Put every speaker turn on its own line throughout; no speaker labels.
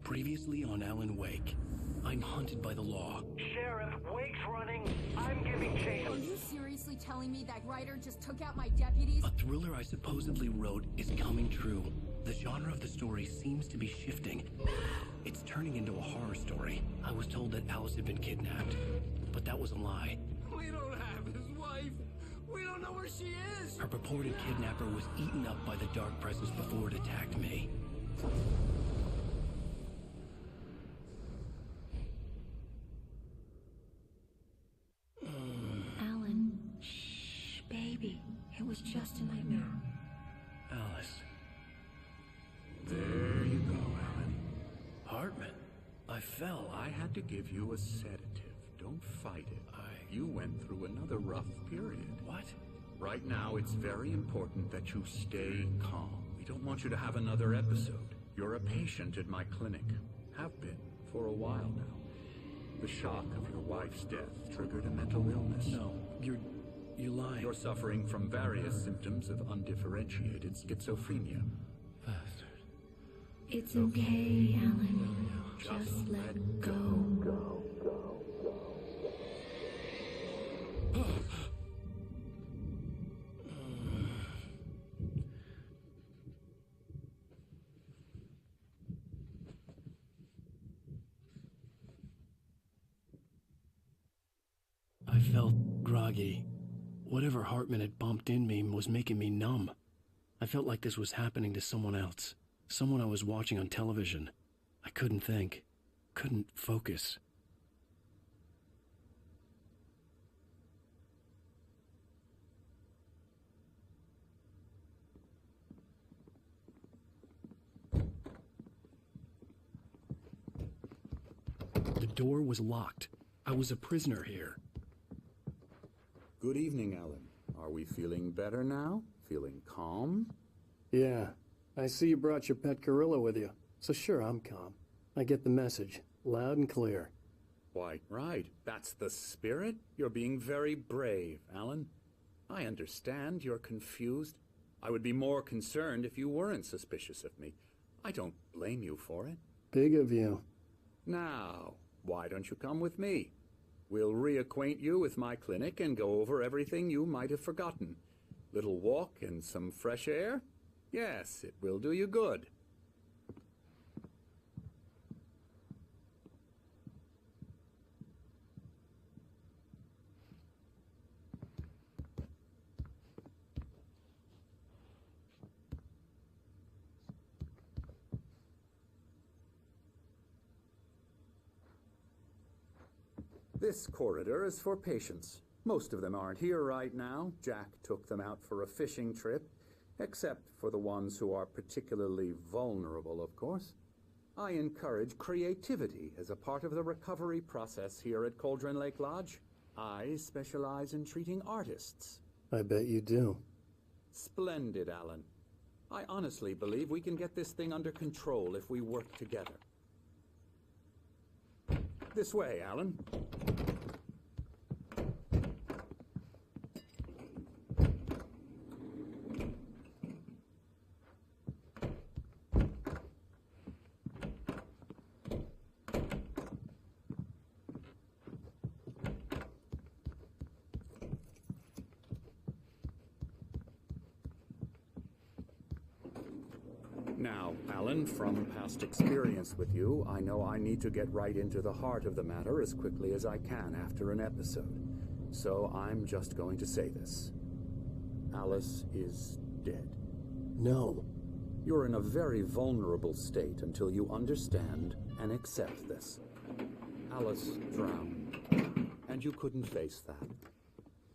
Previously on Alan Wake, I'm hunted by the law.
Sheriff, Wake's running. I'm giving chase.
Are you seriously telling me that writer just took out my deputies?
A thriller I supposedly wrote is coming true. The genre of the story seems to be shifting. It's turning into a horror story. I was told that Alice had been kidnapped, but that was a lie.
We don't have his wife. We don't know where she is.
Her purported kidnapper was eaten up by the dark presence before it attacked me.
Alan, shh, baby. It was just a nightmare.
Alice.
There you go, Alan.
Hartman. I fell.
I had to give you a sedative. Don't fight it. You went through another rough period.
What?
Right now, it's very important that you stay calm. We don't want you to have another episode. You're a patient at my clinic. Have been for a while now. The shock of your wife's death triggered a mental illness.
No, you're lying.
You're suffering from various symptoms of undifferentiated schizophrenia.
Bastard.
It's okay, Alan. Just let go.
I felt groggy. Whatever Hartman had bumped in me was making me numb. I felt like this was happening to someone else. Someone I was watching on television. I couldn't think. Couldn't focus. The door was locked. I was a prisoner here.
Good evening, Alan. Are we feeling better now? Feeling calm?
Yeah. I see you brought your pet gorilla with you. So sure, I'm calm. I get the message. Loud and clear.
Why, right. That's the spirit. You're being very brave, Alan. I understand you're confused. I would be more concerned if you weren't suspicious of me. I don't blame you for it.
Big of you.
Now, why don't you come with me? We'll reacquaint you with my clinic and go over everything you might have forgotten. Little walk and some fresh air? Yes, it will do you good. This corridor is for patients. Most of them aren't here right now. Jack took them out for a fishing trip, except for the ones who are particularly vulnerable, of course. I encourage creativity as a part of the recovery process here at Cauldron Lake Lodge. I specialize in treating artists.
I bet you do.
Splendid, Alan. I honestly believe we can get this thing under control if we work together. This way, Alan. Now, Alan, from past experience with you, I know I need to get right into the heart of the matter as quickly as I can after an episode. So I'm just going to say this. Alice is dead.
No.
You're in a very vulnerable state until you understand and accept this. Alice drowned, and you couldn't face that.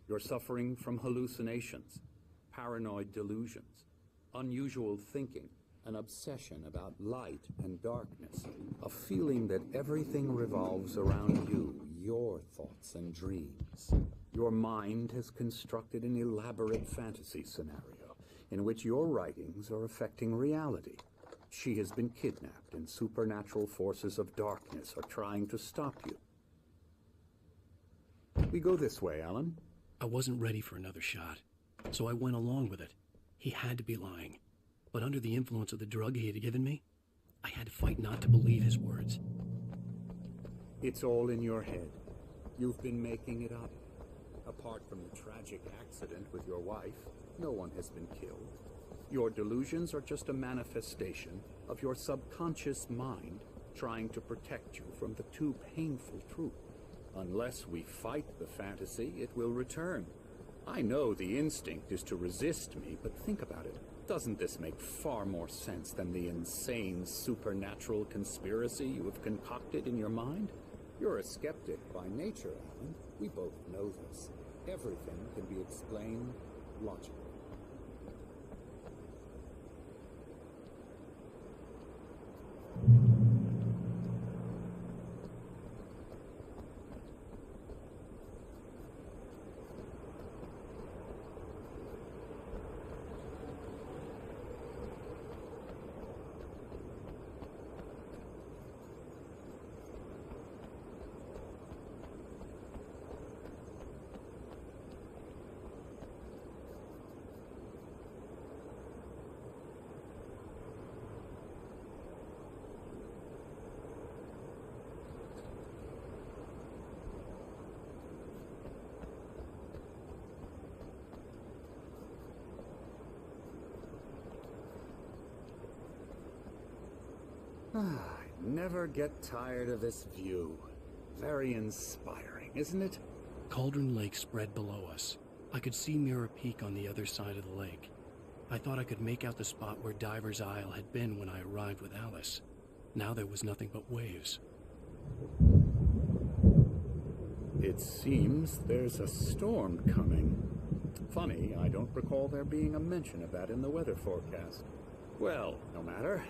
You're suffering from hallucinations, paranoid delusions, unusual thinking, an obsession about light and darkness, a feeling that everything revolves around you, your thoughts and dreams. Your mind has constructed an elaborate fantasy scenario in which your writings are affecting reality. She has been kidnapped, and supernatural forces of darkness are trying to stop you. We go this way, Alan.
I wasn't ready for another shot, so I went along with it. He had to be lying. But under the influence of the drug he had given me, I had to fight not to believe his words.
It's all in your head. You've been making it up. Apart from the tragic accident with your wife, no one has been killed. Your delusions are just a manifestation of your subconscious mind trying to protect you from the too painful truth. Unless we fight the fantasy, it will return. I know the instinct is to resist me, but think about it. Doesn't this make far more sense than the insane supernatural conspiracy you have concocted in your mind? You're a skeptic by nature, Alan. We both know this. Everything can be explained logically. I never get tired of this view. Very inspiring, isn't it?
Cauldron Lake spread below us. I could see Mirror Peak on the other side of the lake. I thought I could make out the spot where Diver's Isle had been when I arrived with Alice. Now there was nothing but waves.
It seems there's a storm coming. Funny, I don't recall there being a mention of that in the weather forecast. Well, no matter.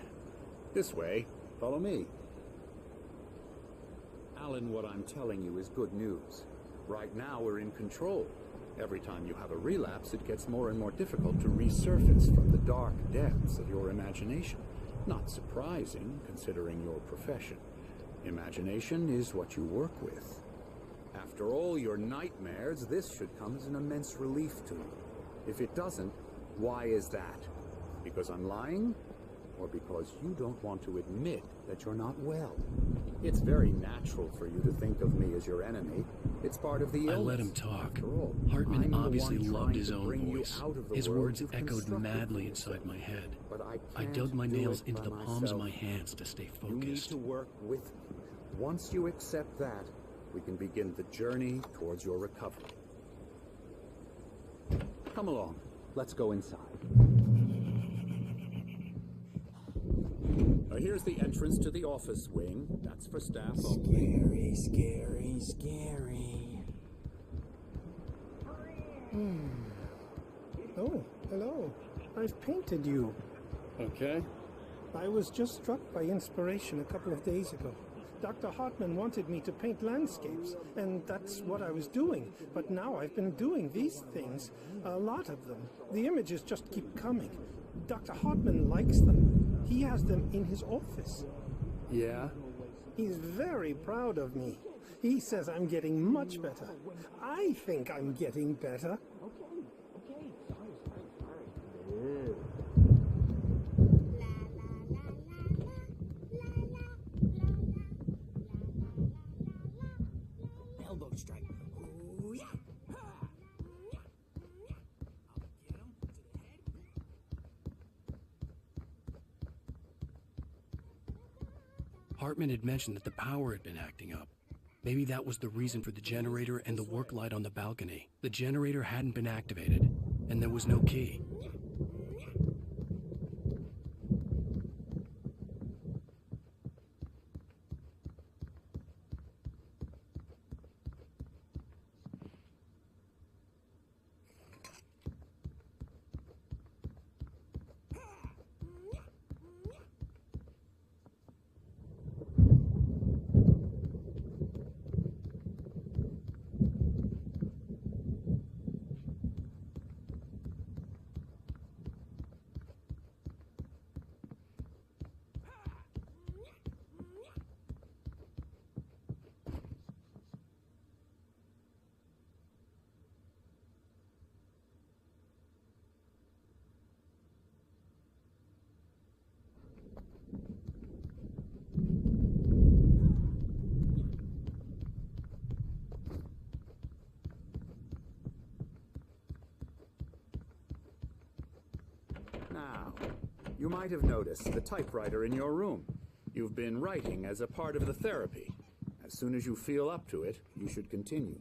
This way. Follow me. Alan, what I'm telling you is good news. Right now we're in control. Every time you have a relapse, it gets more and more difficult to resurface from the dark depths of your imagination. Not surprising, considering your profession. Imagination is what you work with. After all your nightmares, this should come as an immense relief to you. If it doesn't, why is that? Because I'm lying? Or because you don't want to admit that you're not well? It's very natural for you to think of me as your enemy. It's part of the illness.
I let him talk.
After all,
Hartman
I'm the
obviously
one
loved
trying
his
to
own
bring you
voice.
out of the
His
world
words
you've
echoed
constructed
madly
for
inside
yourself.
my head.
But
I
can't
dug my
do
nails
it
into
by
the palms of
myself.
my hands to stay
You need
focused.
to work with me. Once you accept that, we can begin the journey towards your recovery. Come along. Let's go inside. Here's the entrance to the office wing. That's for staff only.
Scary, scary, scary.
Oh, hello. I've painted you.
Okay.
I was just struck by inspiration a couple of days ago. Dr. Hartman wanted me to paint landscapes, and that's what I was doing. But now I've been doing these things, a lot of them. The images just keep coming. Dr. Hartman likes them. He has them in his office.
Yeah?
He's very proud of me. He says I'm getting much better. I think I'm getting better.
Elbow strike. Ooh, yeah. Ha! I'll get him to the head.
Hartman had mentioned that the power had been acting up. Maybe that was the reason for the generator and the work light on the balcony. The generator hadn't been activated, and there was no key.
might have noticed the typewriter in your room. You've been writing as a part of the therapy. As soon as you feel up to it, you should continue.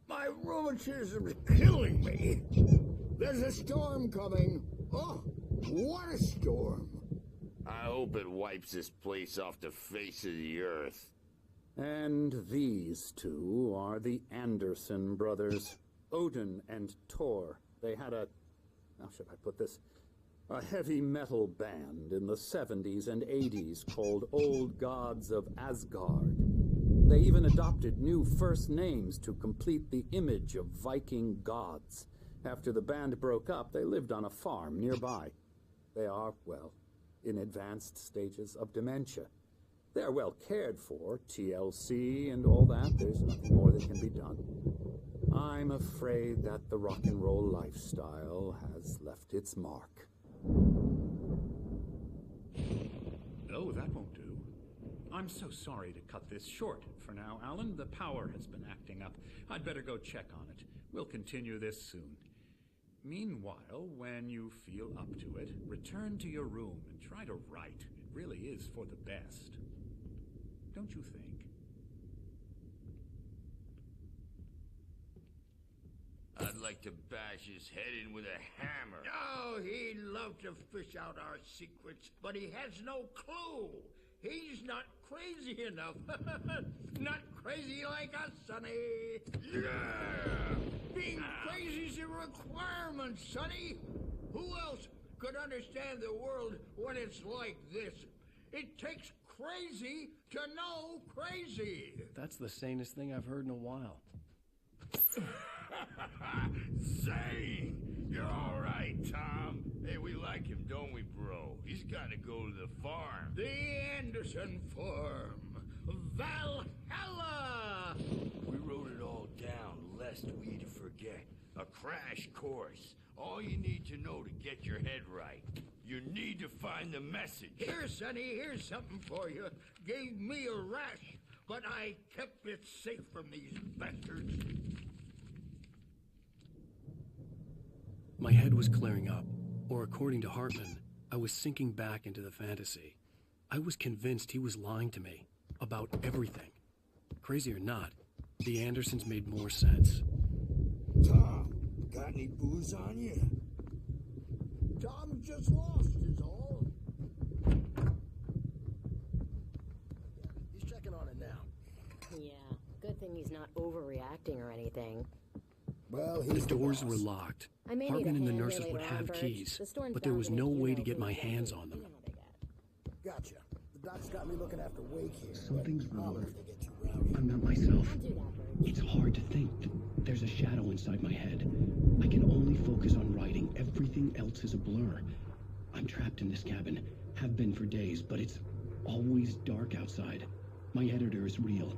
My rheumatism's killing me. There's a storm coming. Oh, what a storm.
I hope it wipes this place off the face of the earth.
And these two are the Anderson brothers, Odin and Thor. They had how should I put this? A heavy metal band in the 70s and 80s called Old Gods of Asgard. They even adopted new first names to complete the image of Viking gods. After the band broke up, they lived on a farm nearby. They are, well, in advanced stages of dementia. They're well cared for, TLC and all that. There's nothing more that can be done. I'm afraid that the rock and roll lifestyle has left its mark.
Oh, that won't do. I'm so sorry to cut this short for now, Alan. The power has been acting up. I'd better go check on it. We'll continue this soon. Meanwhile, when you feel up to it, return to your room and try to write. It really is for the best. Don't you think?
I'd like to bash his head in with a hammer.
Oh, he'd love to fish out our secrets, but he has no clue. He's not crazy enough. Not crazy like us, Sonny. Yeah! Being crazy's a requirement, Sonny. Who else could understand the world when it's like this? It takes crazy to know crazy.
That's the sanest thing I've heard in a while.
Zane! You're all right, Tom. Hey, we like him, don't we, bro? He's got to go to the farm.
The Anderson farm. Valhalla!
We wrote it all down, lest we forget. A crash course. All you need to know to get your head right. You need to find the message.
Here, Sonny, here's something for you. Gave me a rash, but I kept it safe from these bastards.
My head was clearing up, or according to Hartman, I was sinking back into the fantasy. I was convinced he was lying to me about everything. Crazy or not, the Andersons made more sense.
Tom, got any booze on you? Tom just lost is all.
He's checking on it now.
Yeah, good thing he's not overreacting or anything.
Well,
The doors were locked.
I may need a
Hartman and the
hand here
nurses
later
would
on,
have
Birch.
keys,
The storm's
but there
bound
was
to
no
make
way
you
to get my
overreact.
hands on them.
You know how they get.
Gotcha. The doc's got me looking after Wake here.
Something's
but
wrong.
if they get too rowdy.
I'm not myself.
Don't do that, Birch.
It's hard to think. There's a shadow inside my head. I can only focus on writing. Everything else is a blur. I'm trapped in this cabin. Have been for days, but it's always dark outside. My editor is real.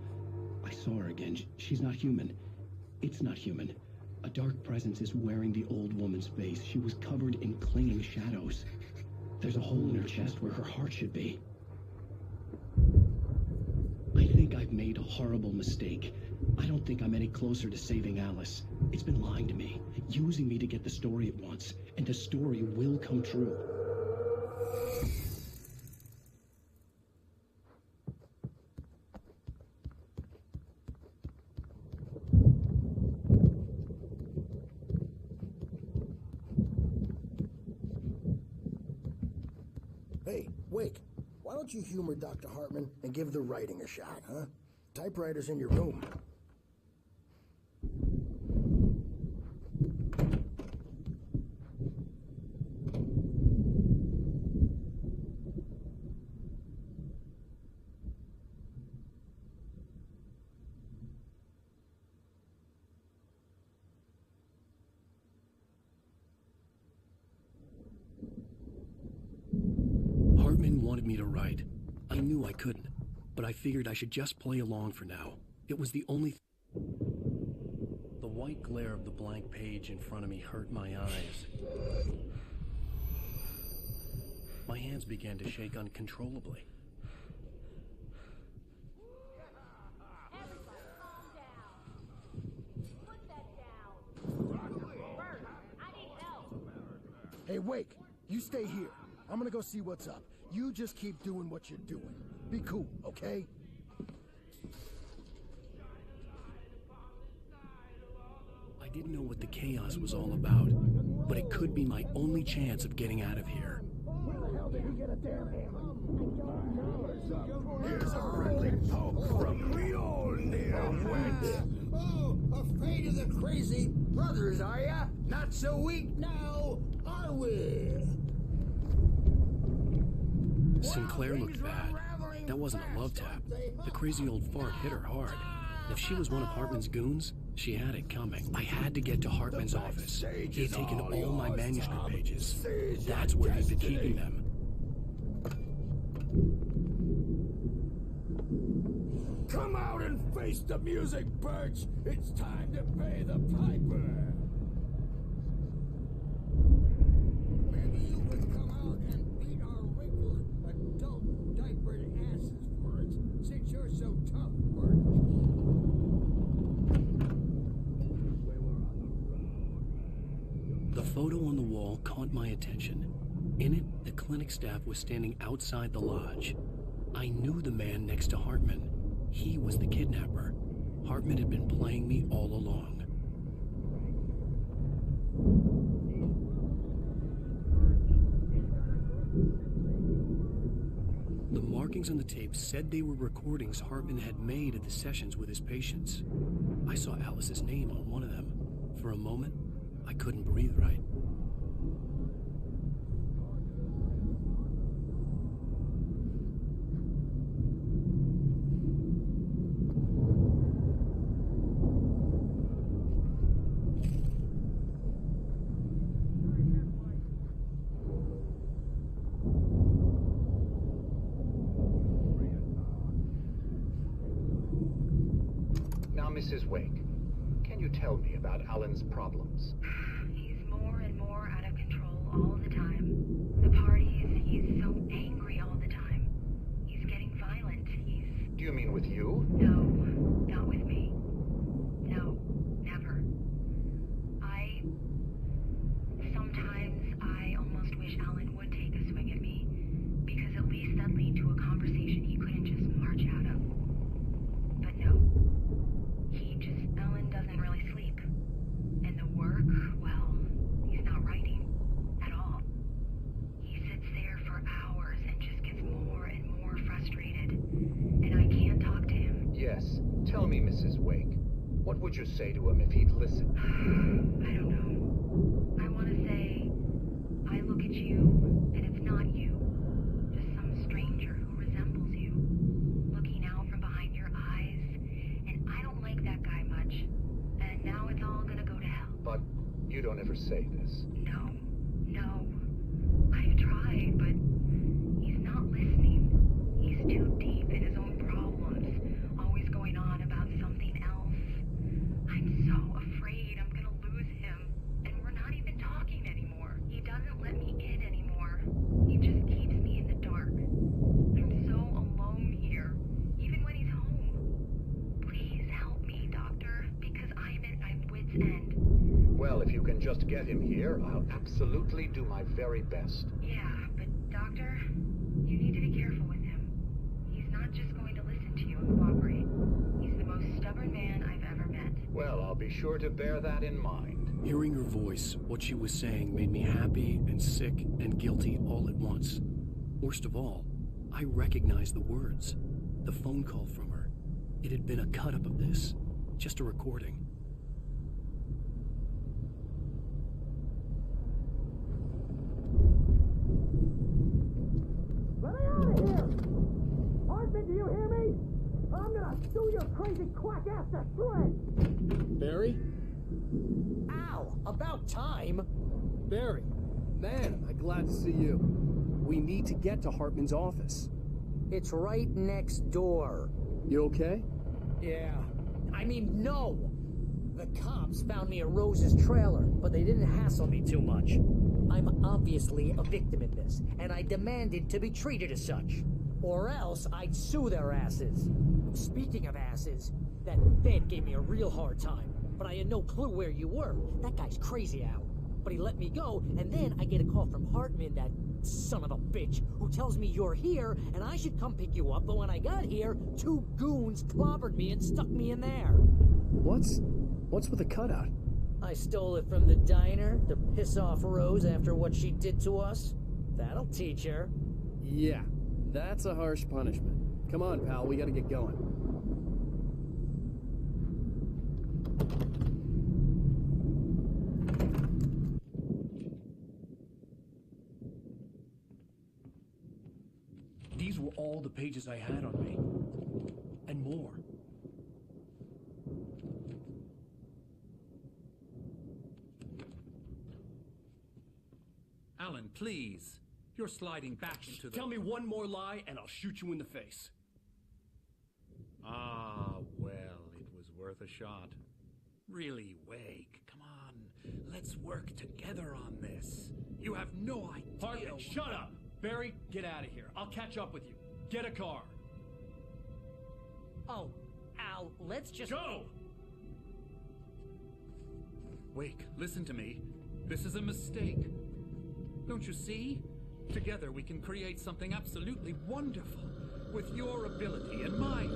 I saw her again. She's not human. It's not human. A dark presence is wearing the old woman's face. She was covered in clinging shadows. There's a hole in her chest where her heart should be. I think I've made a horrible mistake. I don't think I'm any closer to saving Alice. It's been lying to me, using me to get the story it wants, and the story will come true.
Hey, Wake, why don't you humor Dr. Hartman and give the writing a shot, huh? Typewriter's in your room.
wanted me to write. I knew I couldn't, but I figured I should just play along for now. It was the only The white glare of the blank page in front of me hurt my eyes. My hands began to shake uncontrollably.
Hey, Wake, you stay here. I'm gonna go see what's up. You just keep doing what you're doing. Be cool, okay?
I didn't know what the chaos was all about, but it could be my only chance of getting out of here.
Where the hell did he get a damn hammer?
Here's a friendly poke from the old near-wet. Oh, afraid of the crazy brothers, are ya? Not so weak now, are we?
Sinclair looked bad. That wasn't a love tap. The crazy old fart hit her hard. If she was one of Hartman's goons, she had it coming. I had to get to Hartman's office. He had taken all my manuscript pages. That's where he'd been keeping them.
Come out and face the music, Birch! It's time to pay the piper! Maybe you would come out and beat our wrinkled, adult, diapered asses for it, since you're so tough, Birch.
The photo on the wall caught my attention. In it, the clinic staff was standing outside the lodge. I knew the man next to Hartman. He was the kidnapper. Hartman had been playing me all along. The markings on the tape said they were recordings Hartman had made at the sessions with his patients. I saw Alice's name on one of them. For a moment, I couldn't breathe right.
Now, Mrs. Wake, can you tell me about Alan's problems?
He's more and more out of control all the time. The parties, he's so angry all the time. He's getting violent.
Do you mean with you?
No, not with me. No, never. Sometimes I almost wish Alan would take a swing at me, because at least that'd lead to a conversation he couldn't just march out of. But no. Alan doesn't really sleep. And the work, well, he's not writing at all. He sits there for hours and just gets more and more frustrated. And I can't talk to him.
Yes. Tell me, Mrs. Wake. What would you say to him if he'd listen?
I don't know. I want to say, I look at you, and it's not you. Just some stranger who resembles you. Looking out from behind your eyes. And I don't like that guy much. And now it's all gonna go to hell.
But you don't ever say this.
No. I've tried, but he's not listening. He's too deep in his own problems, always going on about something else. I'm so afraid I'm gonna lose him, and we're not even talking anymore. He doesn't let me in anymore. He just keeps me in the dark. I'm so alone here, even when he's home. Please help me, Doctor, because I'm at my wit's end.
Well, if you can just get him here, I'll absolutely do my very best.
Yeah, but Doctor, you need to be careful with him. He's not just going to listen to you and cooperate. He's the most stubborn man I've ever met.
Well, I'll be sure to bear that in mind.
Hearing her voice, what she was saying made me happy and sick and guilty all at once. Worst of all, I recognized the words. The phone call from her. It had been a cut-up of this. Just a recording.
Let me out of here! Hartman, do you hear me? I'm gonna sue your crazy quack ass to shreds!
Barry?
Ow! About time!
Barry. Man, am I glad to see you. We need to get to Hartman's office.
It's right next door.
You okay?
Yeah. I mean, no! The cops found me at Rose's trailer, but they didn't hassle me too much. I'm obviously a victim in this, and I demanded to be treated as such. Or else I'd sue their asses. Speaking of asses, that Fed gave me a real hard time, but I had no clue where you were. That guy's crazy, Al. But he let me go, and then I get a call from Hartman, that son of a bitch, who tells me you're here, and I should come pick you up, but when I got here, 2 goons clobbered me and stuck me in there.
What's with the cutout?
I stole it from the diner to piss off Rose after what she did to us. That'll teach her.
Yeah, that's a harsh punishment. Come on, pal, we gotta get going.
These were all the pages I had on me. And more.
Alan, please. You're sliding back into the...
Tell me one more lie and I'll shoot you in the face.
Ah, well, it was worth a shot. Really, Wake, come on. Let's work together on this. You have no idea...
Hartman, shut up! Barry, get out of here. I'll catch up with you. Get a car.
Oh, Al, let's just...
Go!
Wake, listen to me. This is a mistake. Don't you see? Together we can create something absolutely wonderful. With your ability and mine.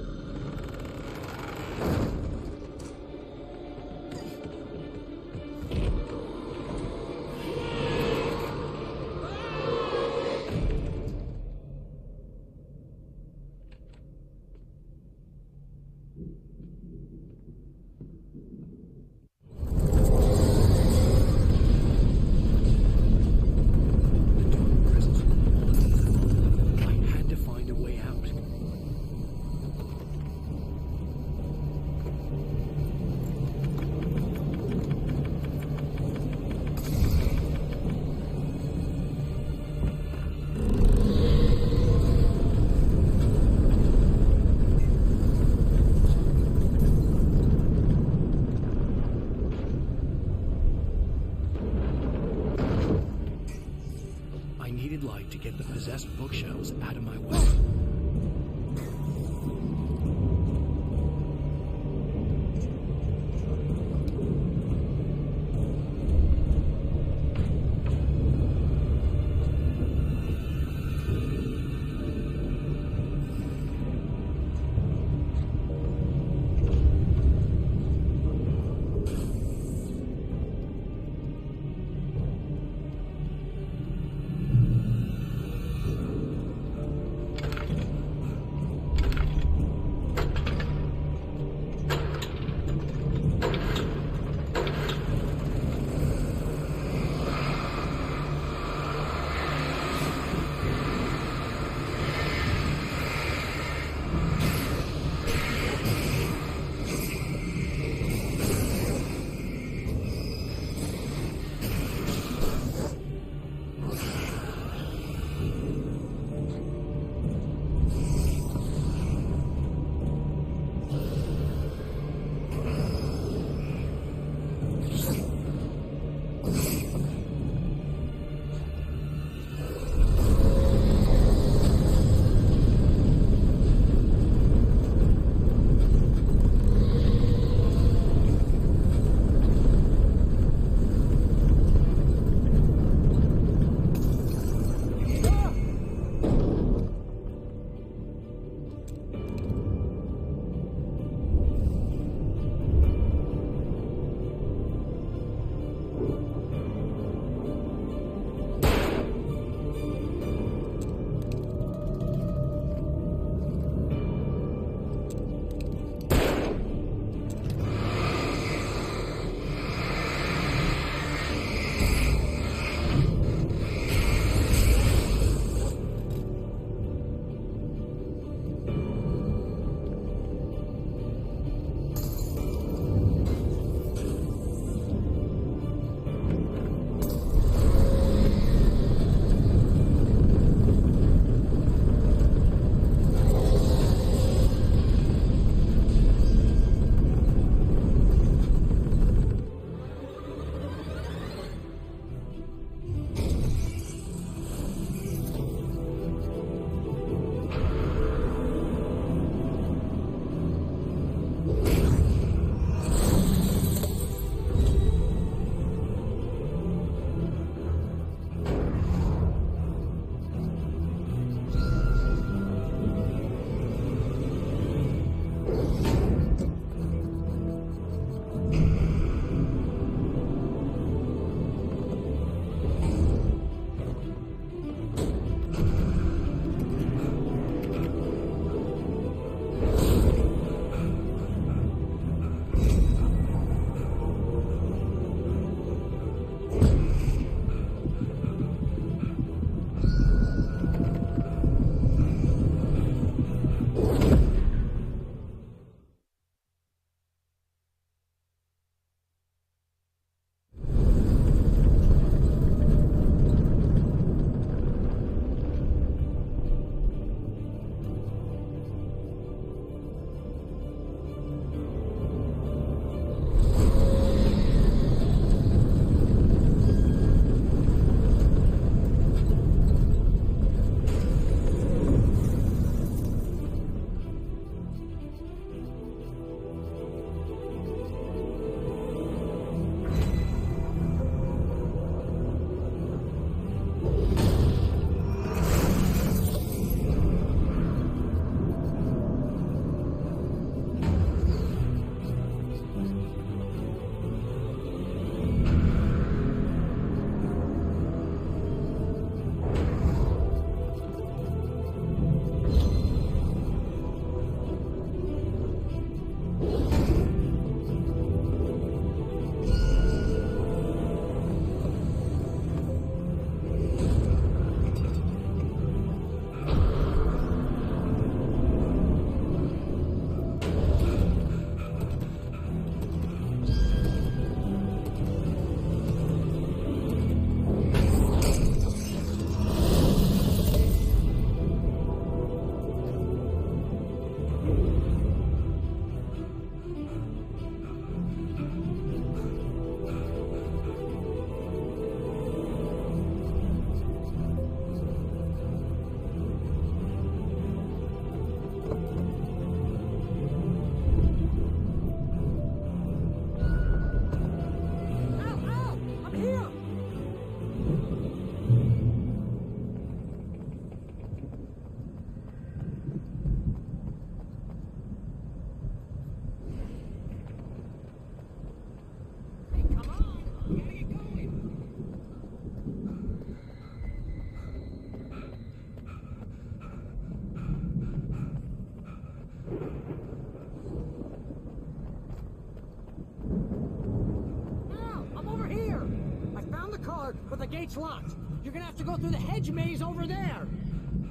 gate's locked. You're gonna have to go through the hedge maze over there.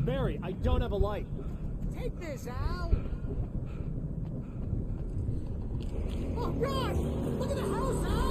Barry, I don't have a light.
Take this, Al. Oh, God! Look at the house, Al!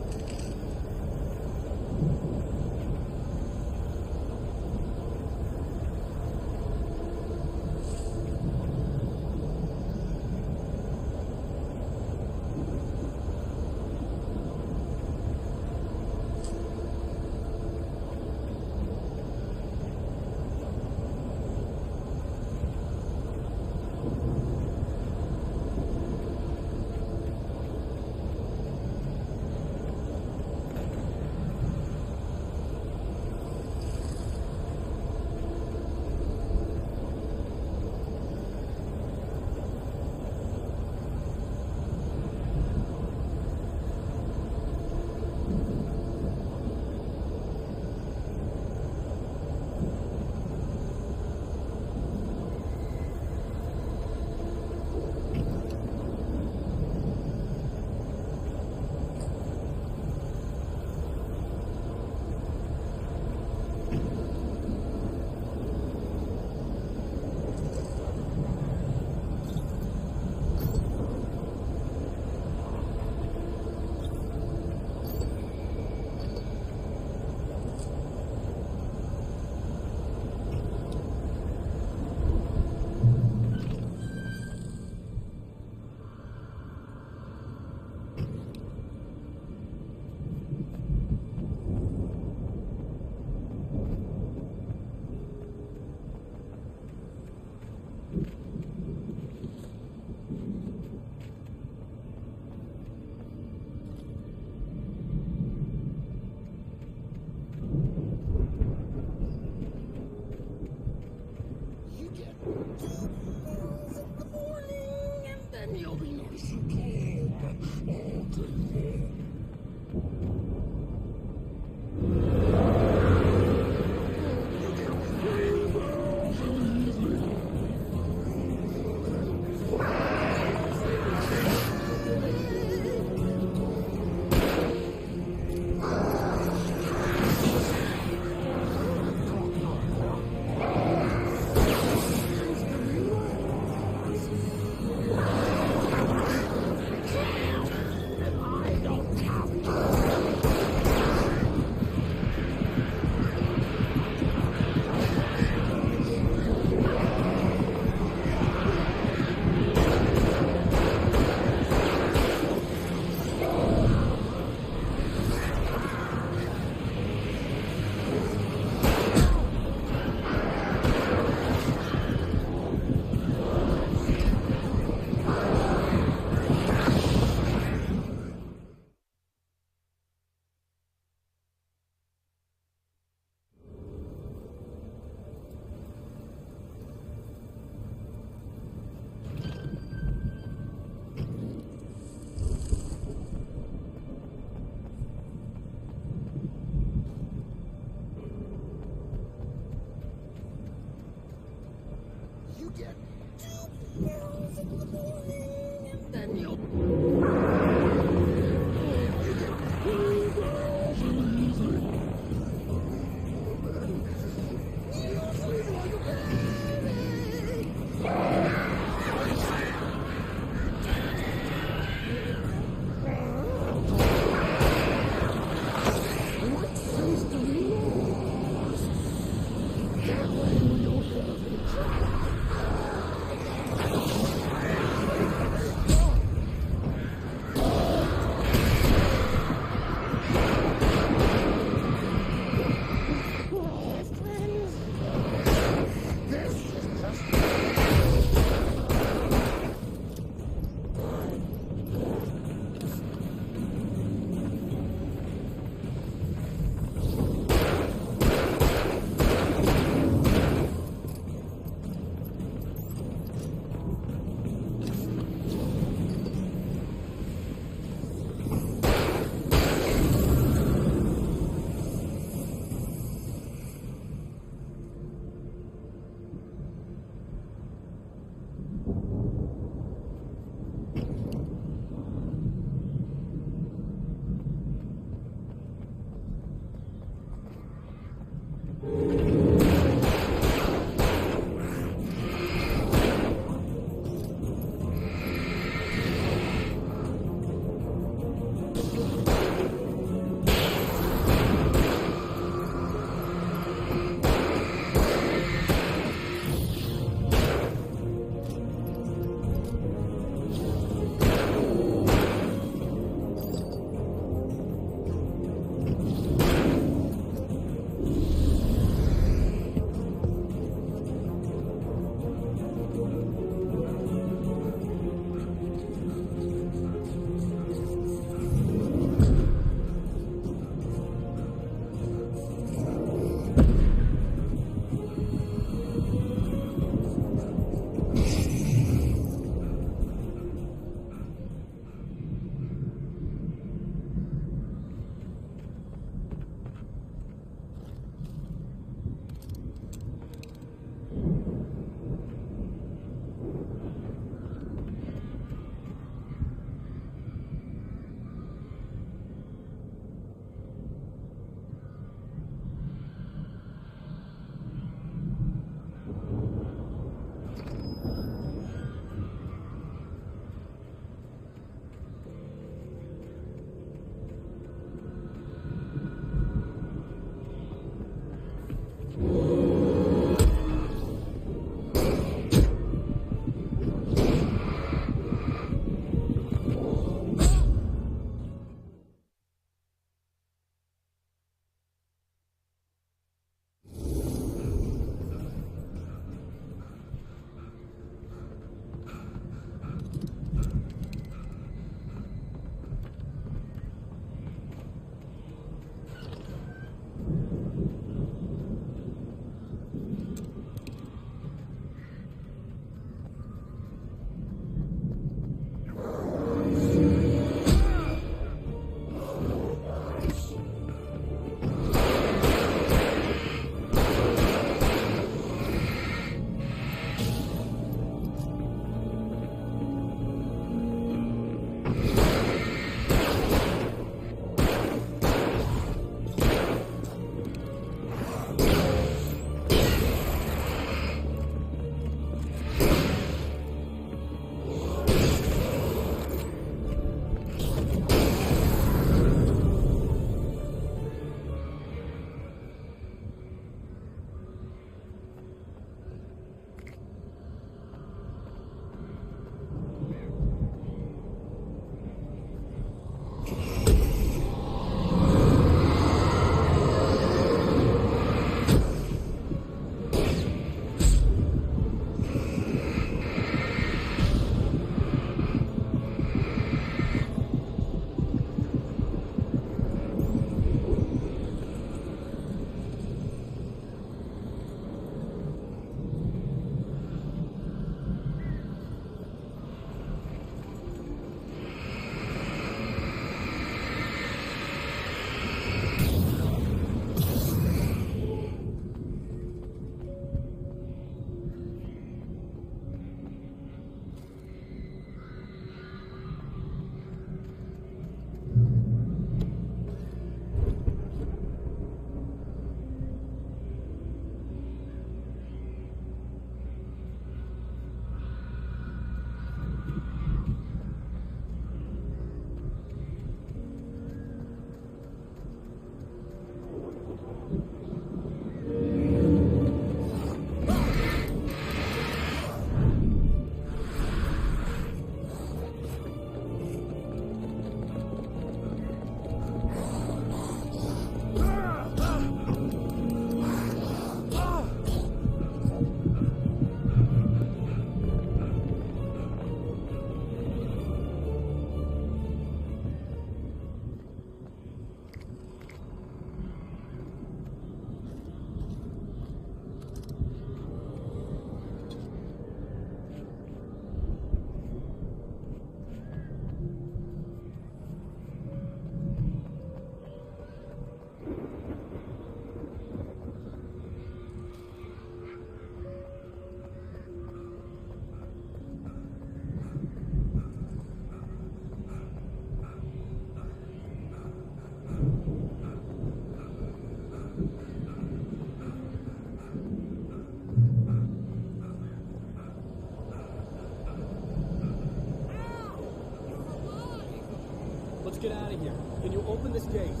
this case?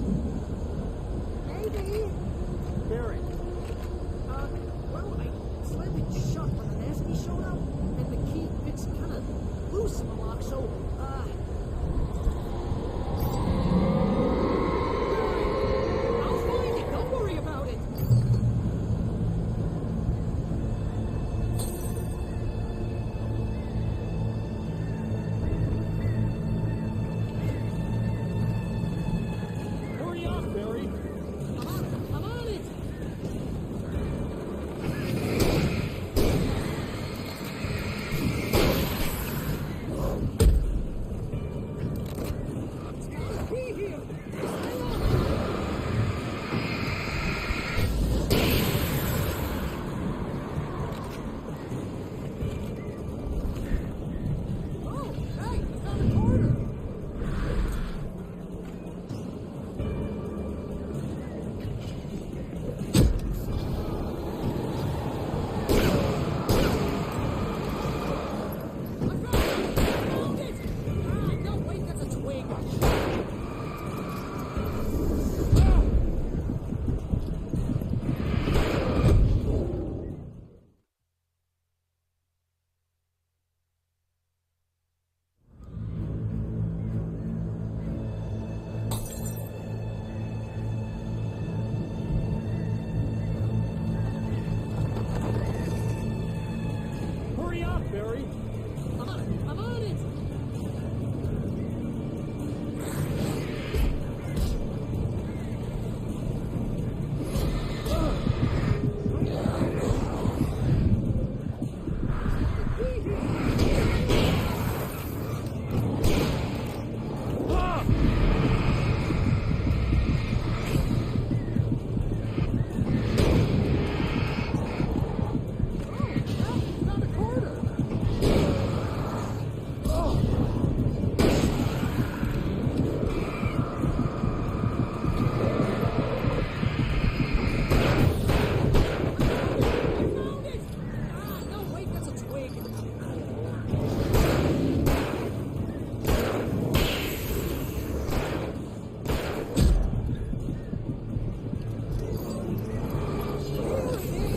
Maybe.
Barry.
Well, I slammed it shut when the nasty showed up, and the key fits kind of loose in the lock, so, I'll find it. Don't worry about it.
Hurry up, Barry.
I'm on it. It's gotta be here. Stay on. Oh, hey, I found a corner. Found it! Ah, no, wait, that's a twig.
Hurry up, Barry.
I'm on it. Found a corner. Found it! Ah, no, wait, that's a twig. Here it is! Oh, the key!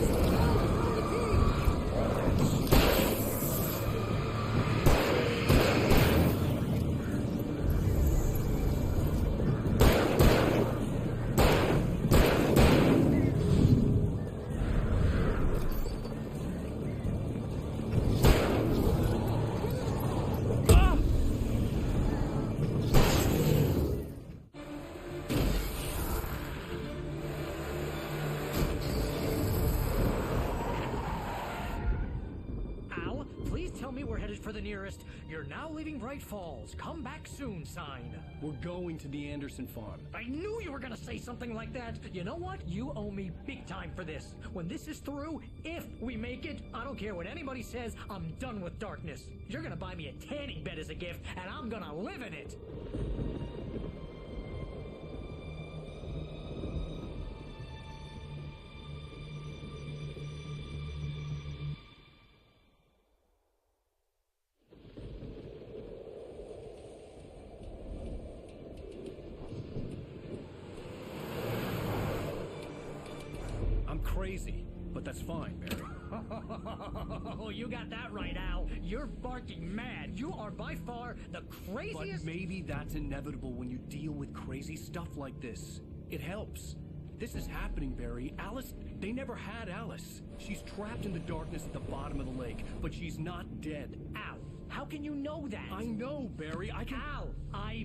Al, please tell me we're headed for the nearest "You're now leaving Bright Falls. Come back soon" sign.
We're going to the Anderson farm.
I knew you were gonna say something like that. You know what? You owe me big time for this. When this is through, if we make it, I don't care what anybody says, I'm done with darkness. You're gonna buy me a tanning bed as a gift, and I'm gonna live in it.
I'm crazy, but that's fine, Barry.
Oh, you got that right, Al. You're barking mad. You are by far the craziest.
But maybe that's inevitable when you deal with crazy stuff like this. It helps. This is happening, Barry. Alice, they never had Alice. She's trapped in the darkness at the bottom of the lake, but she's not dead.
Al, how can you know that?
I know, Barry. I can...
Al,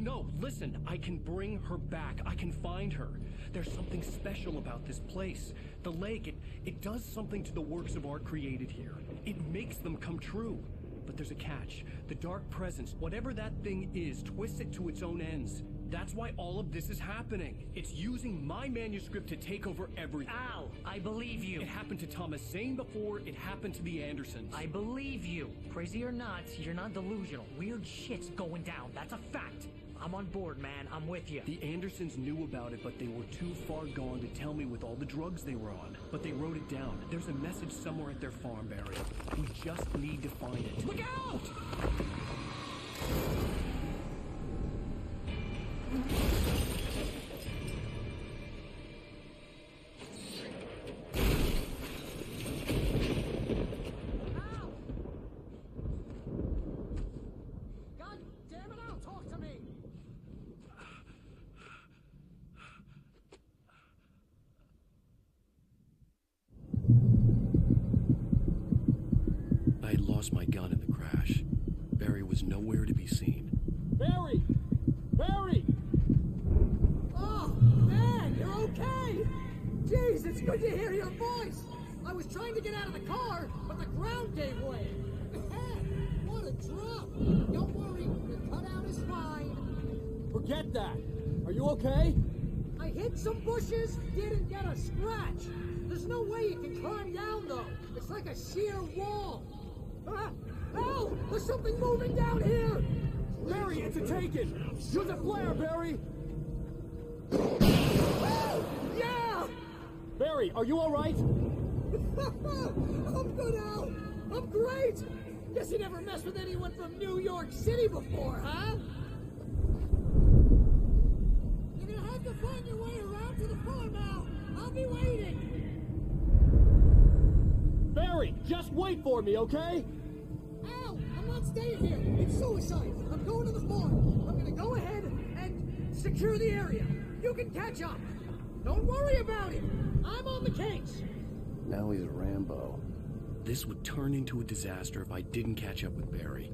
No, listen. I can bring her back. I can find her. There's something special about this place. The lake, it does something to the works of art created here. It makes them come true. But there's a catch. The dark presence, whatever that thing is, twists it to its own ends. That's why all of this is happening. It's using my manuscript to take over everything.
Al, I believe you.
It happened to Thomas Zane before, it happened to the Andersons.
I believe you. Crazy or not, you're not delusional. Weird shit's going down. That's a fact. I'm on board, man. I'm with you.
The Andersons knew about it, but they were too far gone to tell me with all the drugs they were on. But they wrote it down. There's a message somewhere at their farm, Barry. We just need to find it.
Look out!
lost my gun in the crash. Barry was nowhere to be seen.
Barry! Barry!
Oh, man, you're okay! Jeez, it's good to hear your voice! I was trying to get out of the car, but the ground gave way.
Man, what a drop! Don't worry, your cutout is fine.
Forget that! Are you okay?
I hit some bushes, didn't get a scratch. There's no way you can climb down, though. It's like a sheer wall. Ah, help! There's something moving down here!
Barry, it's a taken! Use a flare, Barry!
Yeah!
Barry, are you alright?
I'm good, Al. I'm great. Guess you never messed with anyone from New York City before, huh?
You're gonna have to find your way around to the farm, Al. I'll be waiting.
Barry, just wait for me, okay?
Al, I'm not staying here. It's suicide. I'm going to the farm.
I'm gonna go ahead and secure the area. You can catch up. Don't worry about it. I'm on the case.
Now he's Rambo.
This would turn into a disaster if I didn't catch up with Barry.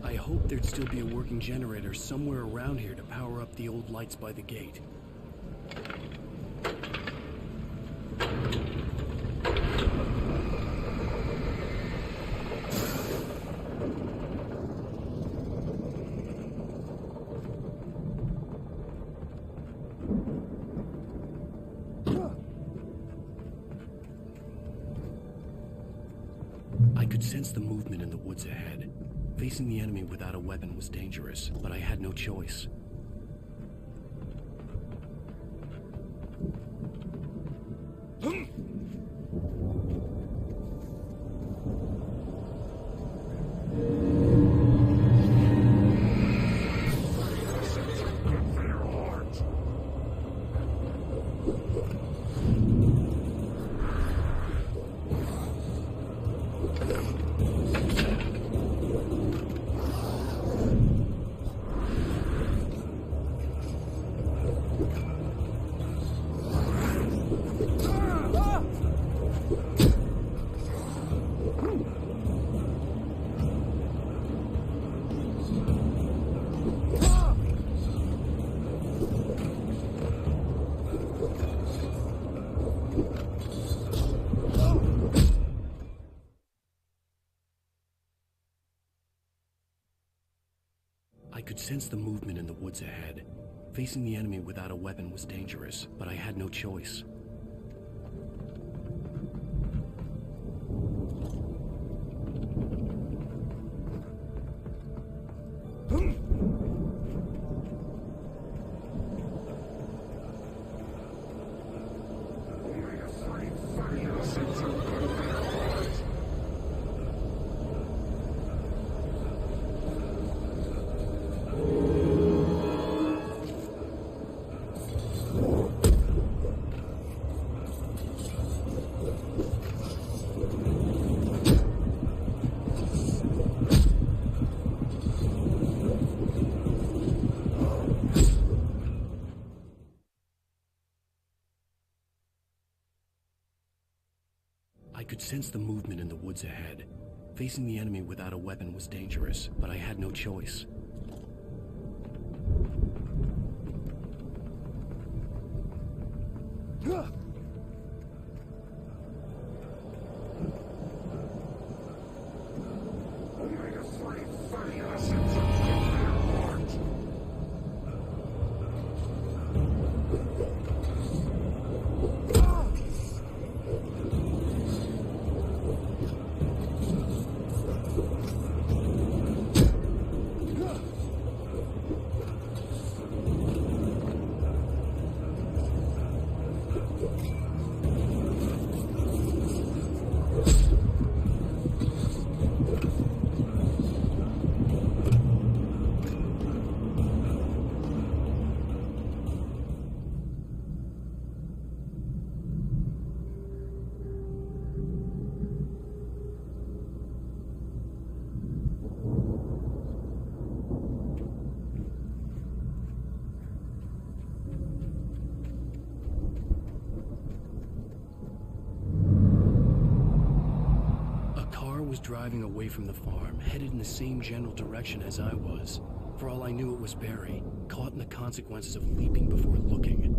I hoped there'd still be a working generator somewhere around here to power up the old lights by the gate. I could sense the movement in the woods ahead. Facing the enemy without a weapon was dangerous, but I had no choice. I could sense the movement in the woods ahead. Facing the enemy without a weapon was dangerous, but I had no choice. could sense the movement in the woods ahead. Facing the enemy without a weapon was dangerous, but I had no choice. Was driving away from the farm, headed in the same general direction as I was. For all I knew, it was Barry, caught in the consequences of leaping before looking.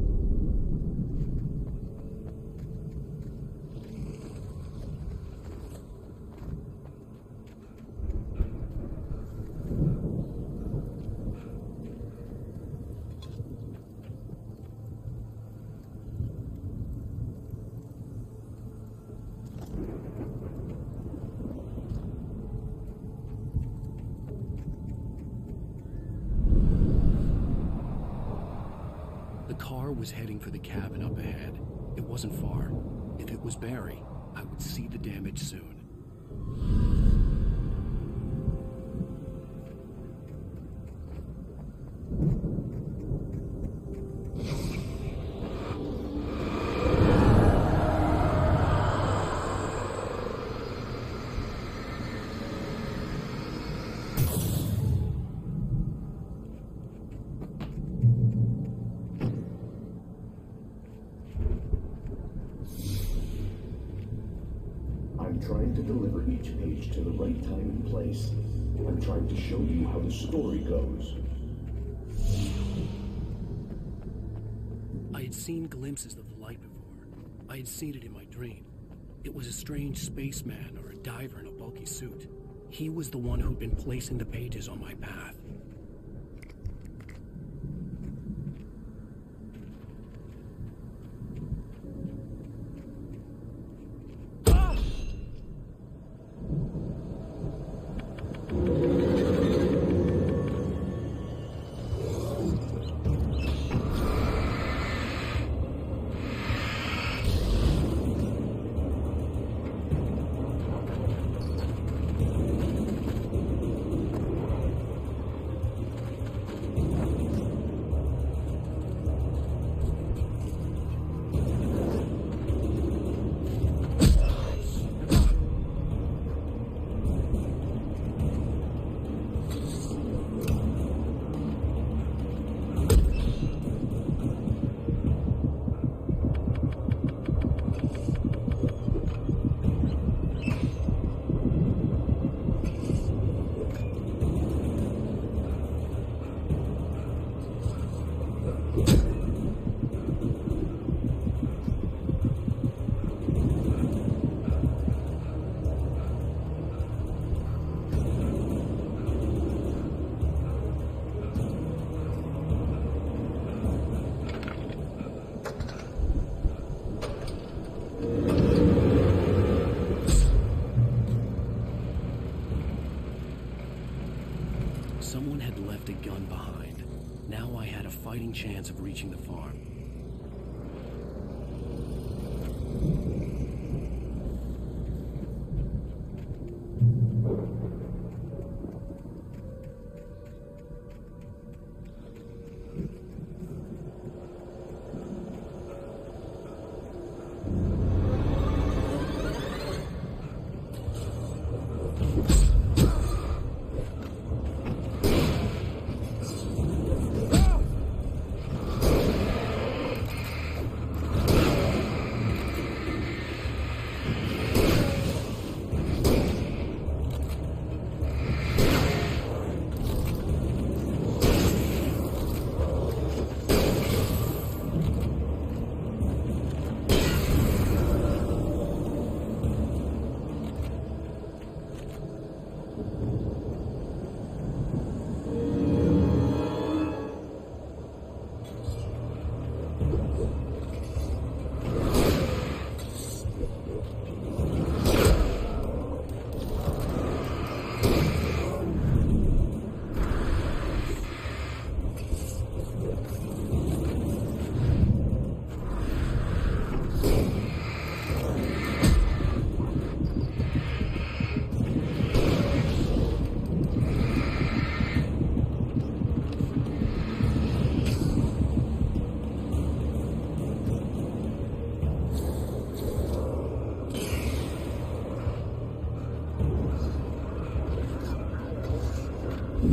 The car was heading for the cabin up ahead. It wasn't far. If it was Barry, I would see the damage soon.
I'm trying to deliver each page to the right time and place. I'm trying to show you how the story goes.
I had seen glimpses of the light before. I had seen it in my dream. It was a strange spaceman or a diver in a bulky suit. He was the one who'd been placing the pages on my path. Someone had left a gun behind. Now I had a fighting chance of reaching the farm. I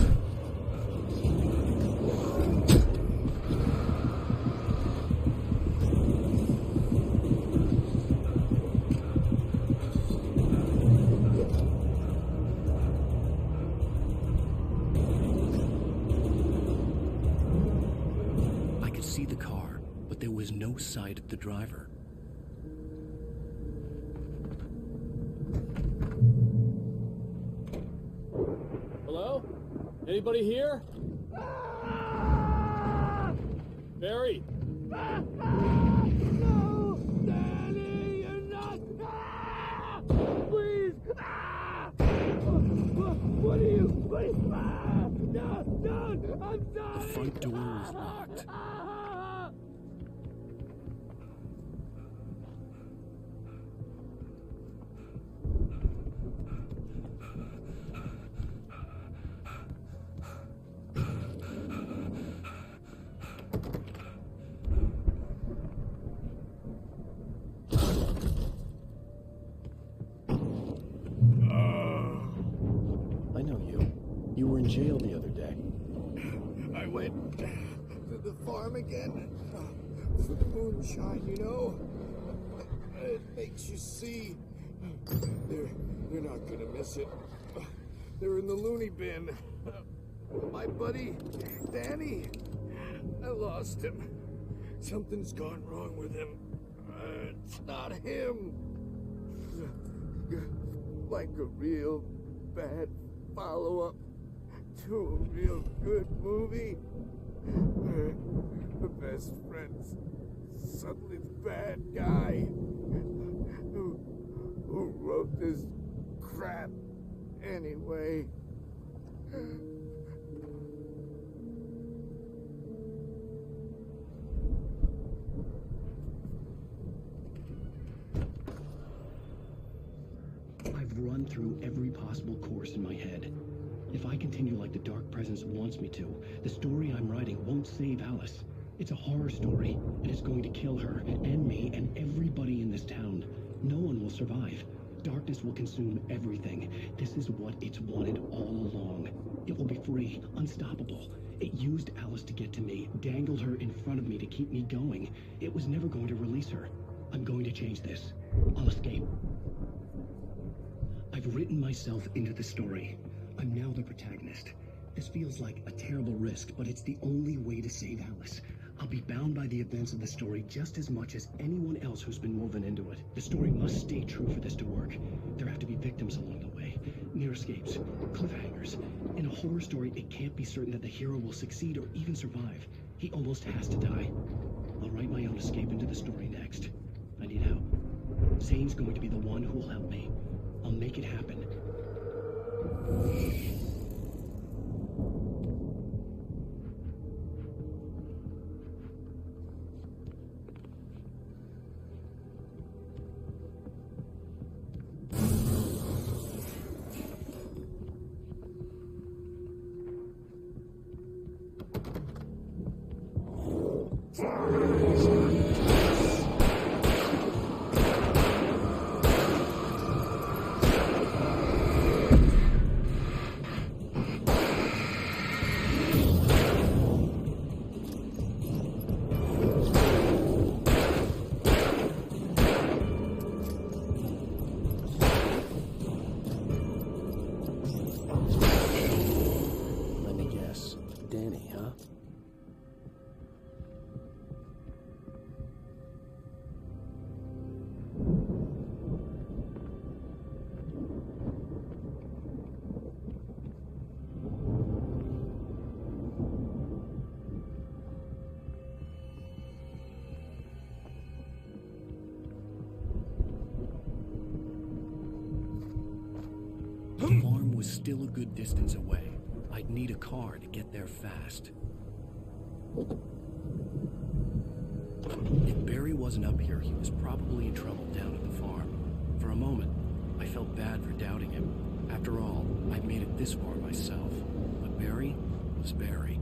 could see the car, but there was no sight of the driver.
Hello? Anybody here? Barry?
No! Danny, you're not... Please! What are you... No! I'm sorry!
The front door was locked. I know you. You were in jail the other day.
I went to the farm again for the moonshine, you know? It makes you see. They're not gonna miss it. They're in the loony bin. My buddy, Danny, I lost him. Something's gone wrong with him. It's not him. Like a real bad follow-up to a real good movie. The best friend's suddenly the bad guy who wrote this crap anyway.
I've run through every possible course in my head. If I continue like the Dark Presence wants me to, the story I'm writing won't save Alice. It's a horror story, and it's going to kill her, and me, and everybody in this town. No one will survive. Darkness will consume everything. This is what it's wanted all along. It will be free, unstoppable. It used Alice to get to me, dangled her in front of me to keep me going. It was never going to release her. I'm going to change this. I'll escape. I've written myself into the story. I'm now the protagonist. This feels like a terrible risk, but it's the only way to save Alice. I'll be bound by the events of the story just as much as anyone else who's been woven into it. The story must stay true for this to work. There have to be victims along the way, near escapes, cliffhangers. In a horror story, it can't be certain that the hero will succeed or even survive. He almost has to die. I'll write my own escape into the story next. I need help. Zane's going to be the one who will help me. I'll make it happen. Let me guess. Danny, huh? The farm was still a good distance away. I'd need a car to get there fast. If Barry wasn't up here, he was probably in trouble down at the farm. For a moment, I felt bad for doubting him. After all, I'd made it this far myself. But Barry was Barry.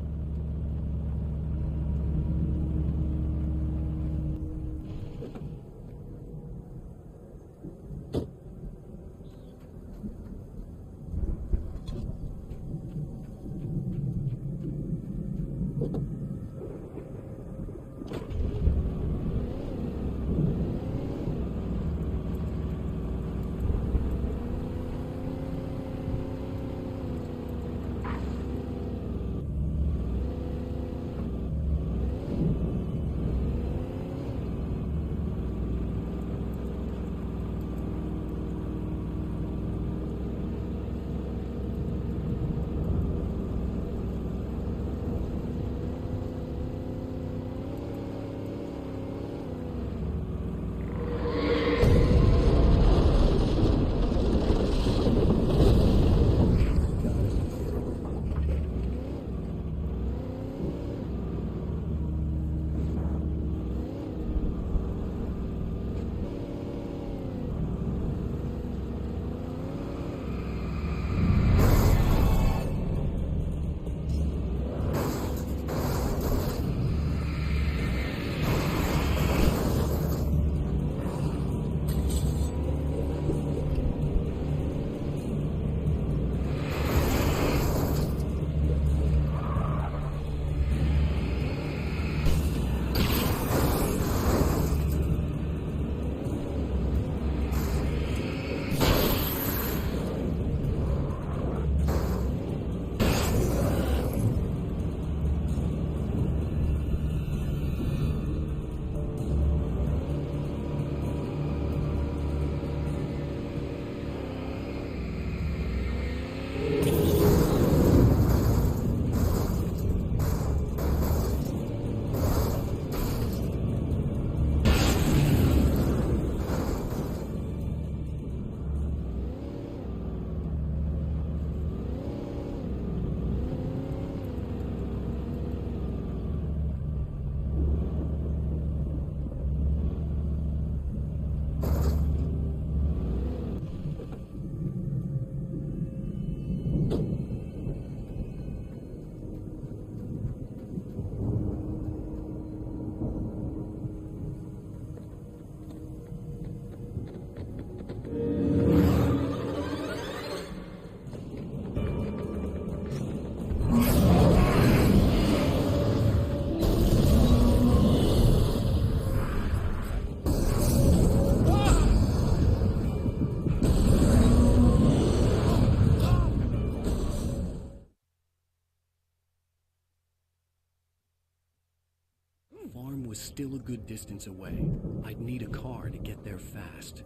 farm was still a good distance away. I'd need a car to get there fast.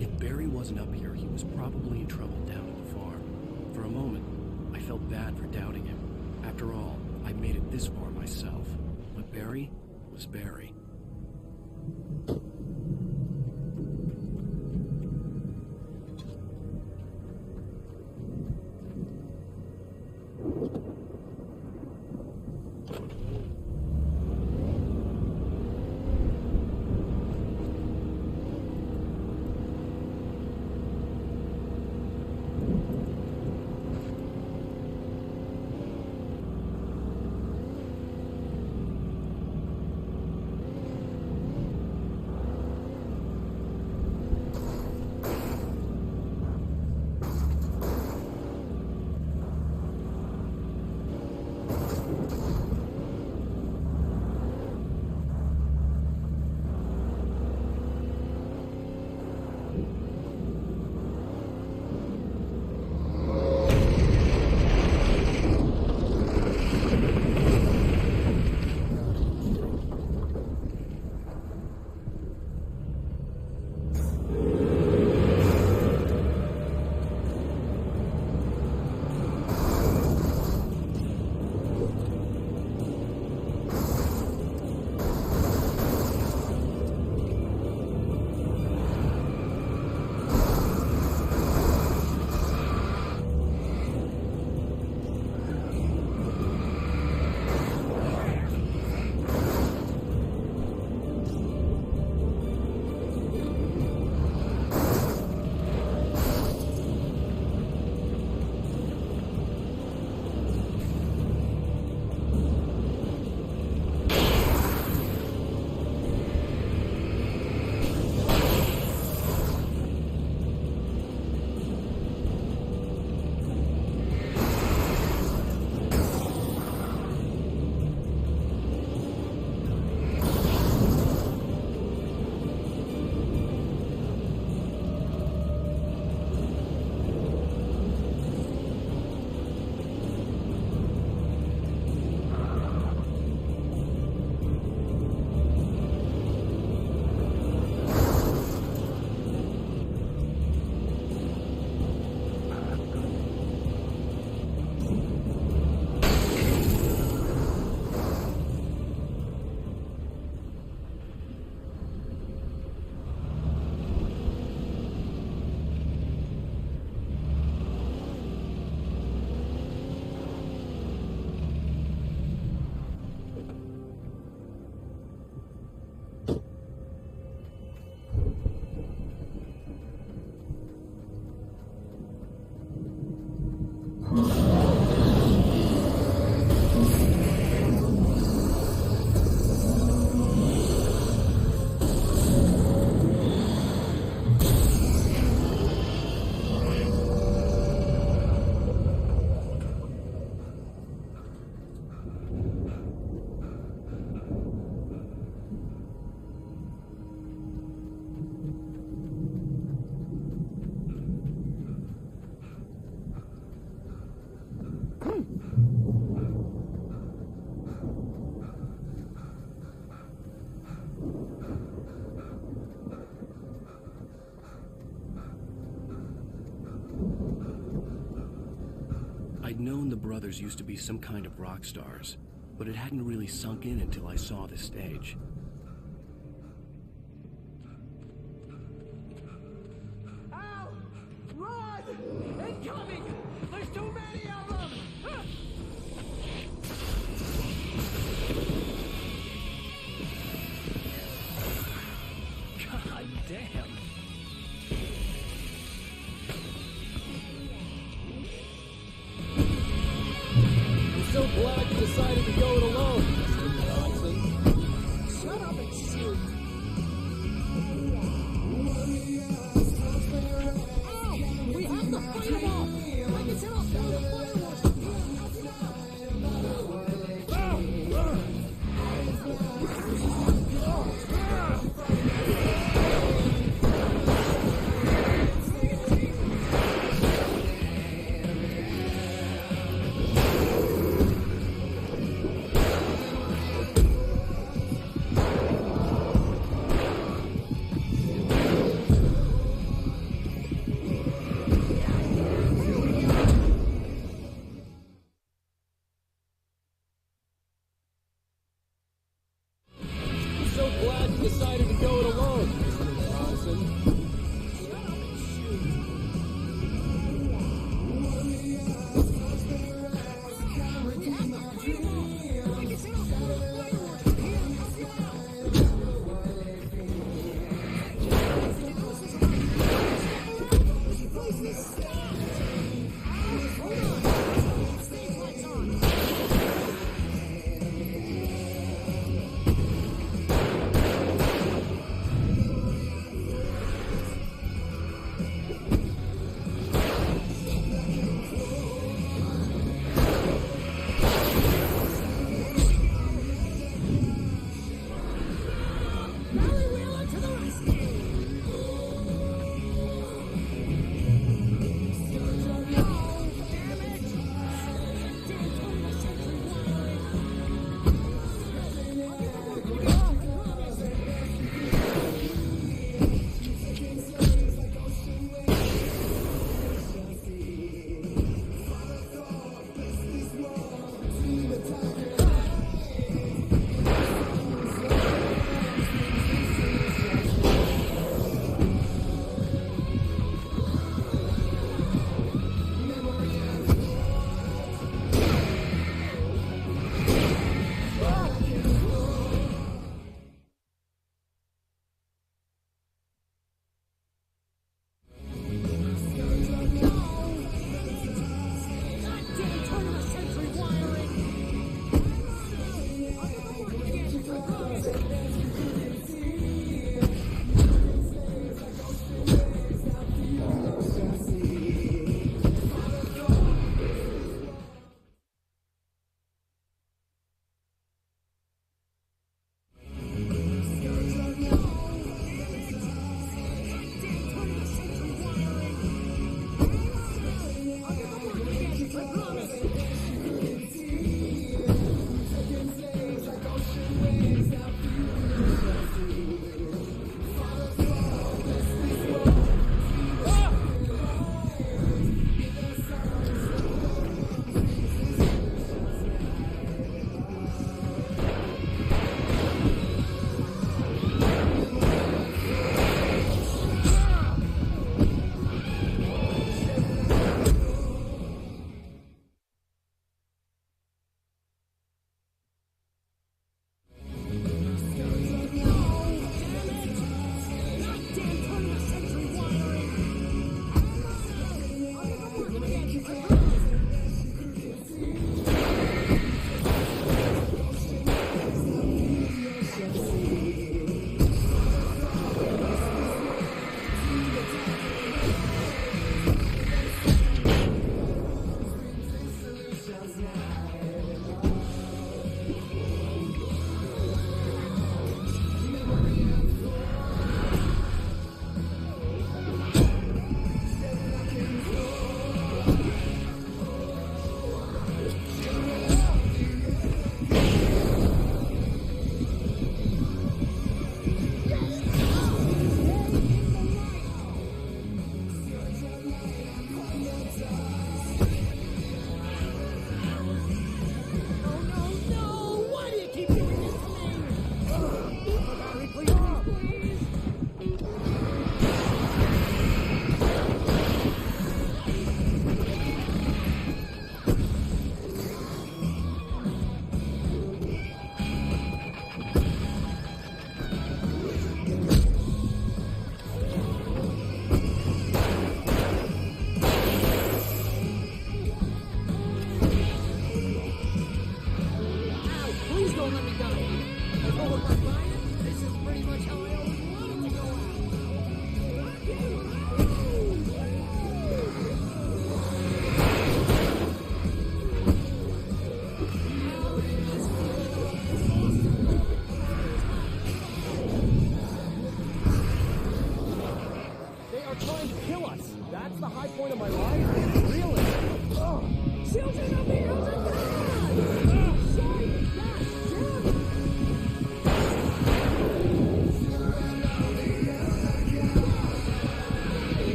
If Barry wasn't up here, he was probably in trouble down at the farm. For a moment, I felt bad for doubting him. After all, I made it this far myself. But Barry was Barry. I'd known the brothers used to be some kind of rock stars, but it hadn't really sunk in until I saw the stage.
Al! Run! Incoming! There's too many of them!
God damn.
I'm so glad you decided to go it alone, Mr. Johnson.
Shut up and shoot! Ow! We have to fight them off! I can set off all the fireworks!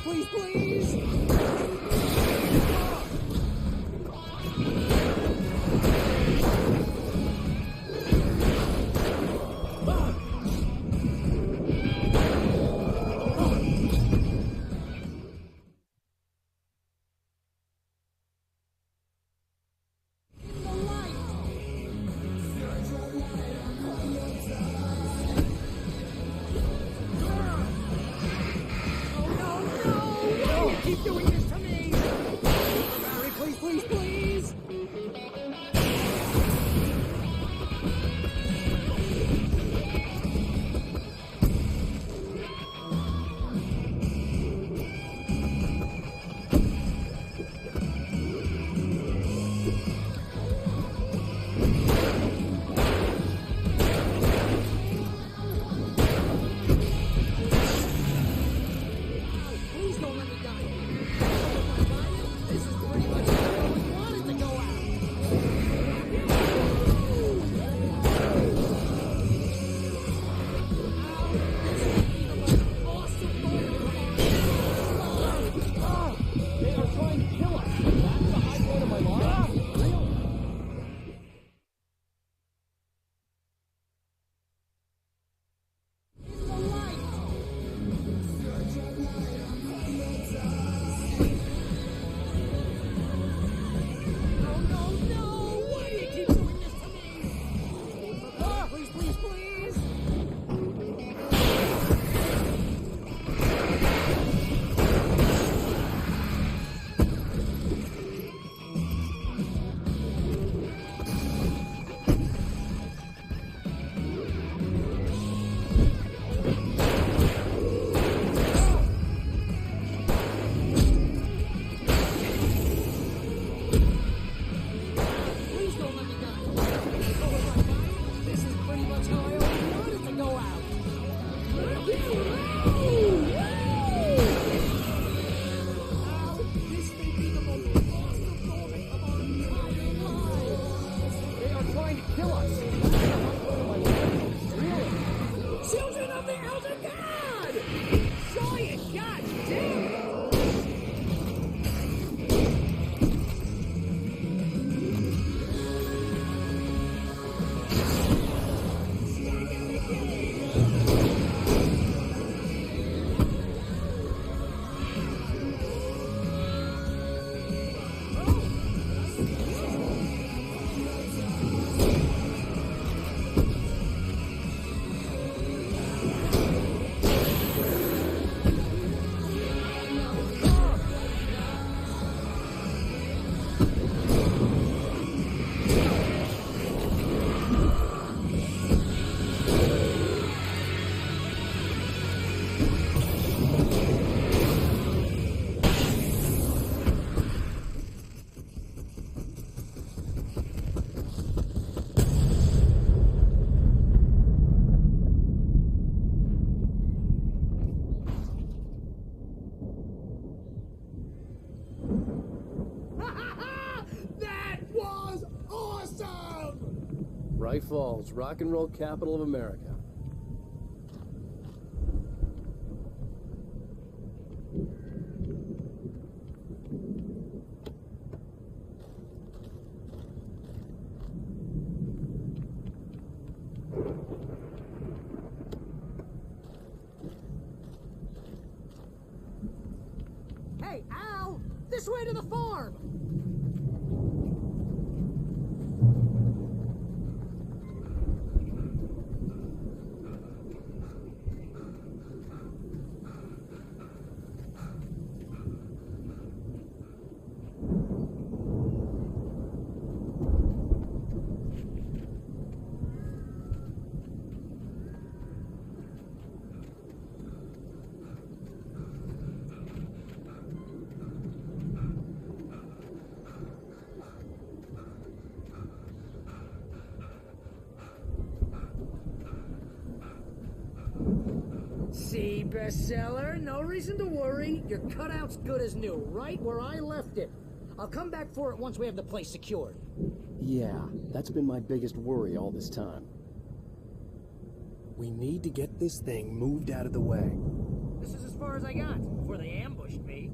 please, please! Keep doing this to me! Barry, please, please, please! Please don't let me die. This is pretty much how I always wanted to go out. They are trying to kill us. That's the high point of my life. Really? Why do you keep doing this to me? Please, please, please! Please don't let me die. This is pretty much how I always wanted to go out. This may be the most awesome moment of our entire lives. They are trying to kill us. Really? Children of the Elder God! Giant God damn it! That was awesome!
Bright Falls, rock and roll capital of America.
Hey, Al! This way to the farm! See, bestseller? No reason to worry. Your cutout's good as new, right where I left it. I'll come back for it once we have the place secured.
Yeah, that's been my biggest worry all this time. We need to get this thing moved out of the way.
This is as far as I got before they ambushed me.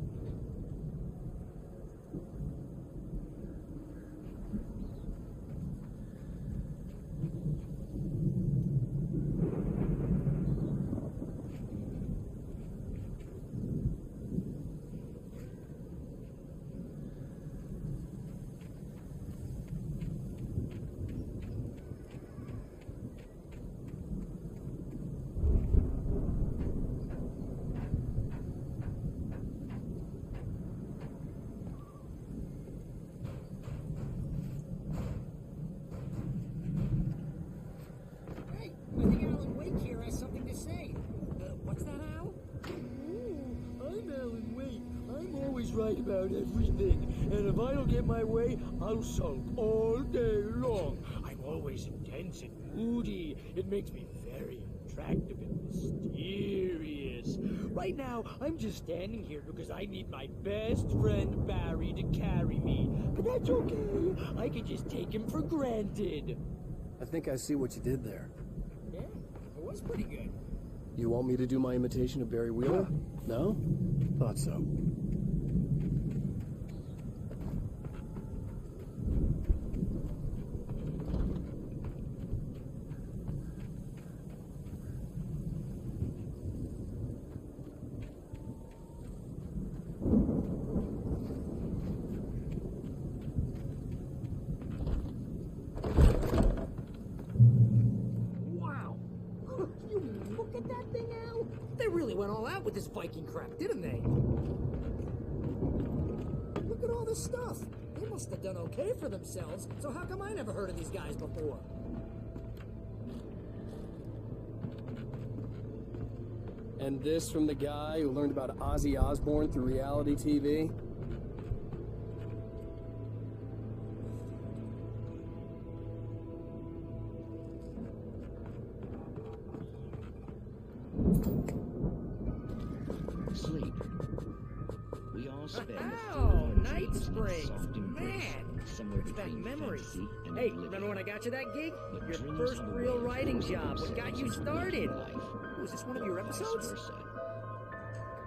Right about everything, and if I don't get my way, I'll sulk all day long. I'm always intense and moody. It makes me very attractive and mysterious. Right now, I'm just standing here because I need my best friend Barry to carry me. But that's okay. I can just take him for granted.
I think I see what you did there.
Yeah, it was pretty good.
You want me to do my imitation of Barry Wheeler? No? Thought so.
With this Viking crap, didn't they? Look at all this stuff. They must have done okay for themselves, so how come I never heard of these guys before?
And this from the guy who learned about Ozzy Osbourne through reality TV?
Sleep. We all spend
Night Springs. Man,
somewhere
it's that
between
memories.
fantasy and
Hey,
oblivion.
remember when I got you that gig?
But
Your
dreams
first
are the
real
way
writing
to
job. What got you started?
life.
Was this one of your episodes?
Vice versa.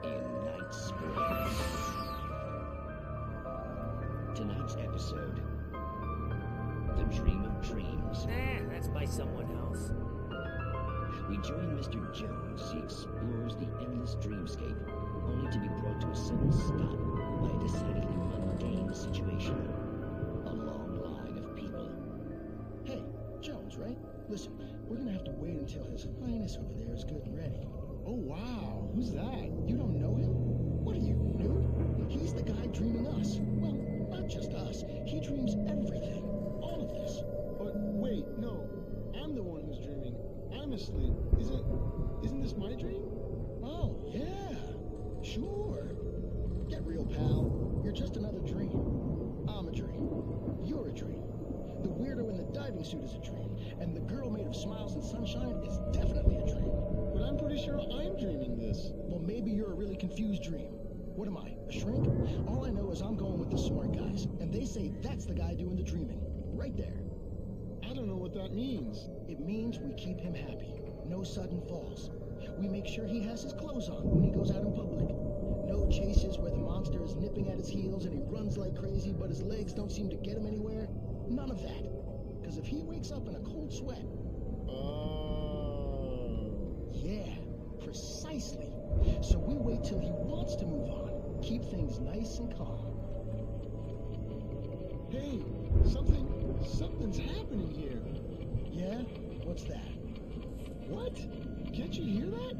In Night Springs. Tonight's episode, The Dream of Dreams.
That's by someone else.
We join Mr. Jones as he explores the endless dreamscape, only to be brought to a sudden stop by a decidedly mundane situation. A long line of people.
Hey, Jones, right? Listen, we're gonna have to wait until His Highness over there is good and ready. Oh, wow. Who's that? You don't know him? What are you, new? He's the guy dreaming us. Well, not just us. He dreams everything. All of this.
But wait, no. I'm the one who's dreaming. I'm asleep. Isn't this my dream?
Oh, yeah. Sure. Get real, pal. You're just another dream. I'm a dream. You're a dream. The weirdo in the diving suit is a dream. And the girl made of smiles and sunshine is definitely a dream.
But I'm pretty sure I'm dreaming this.
Well, maybe you're a really confused dream. What am I, a shrink? All I know is I'm going with the smart guys. And they say that's the guy doing the dreaming. Right there.
I don't know what that means.
It means we keep him happy. No sudden falls. We make sure he has his clothes on when he goes out in public. No chases where the monster is nipping at his heels and he runs like crazy, but his legs don't seem to get him anywhere. None of that. Because if he wakes up in a cold sweat... Yeah, precisely. So we wait till he wants to move on. Keep things nice and calm.
Hey, something's happening here.
Yeah? What's that?
What? Can't you hear that?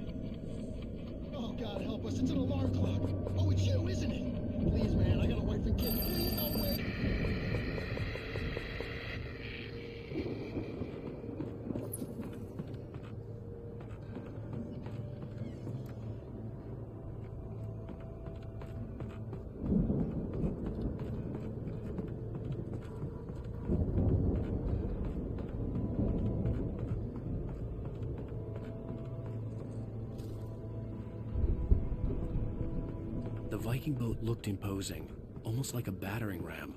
Oh, God help us, it's an alarm clock. Oh, it's you, isn't it? Please, man, I got a wife and kids. Please, don't wait.
The Viking boat looked imposing, almost like a battering ram.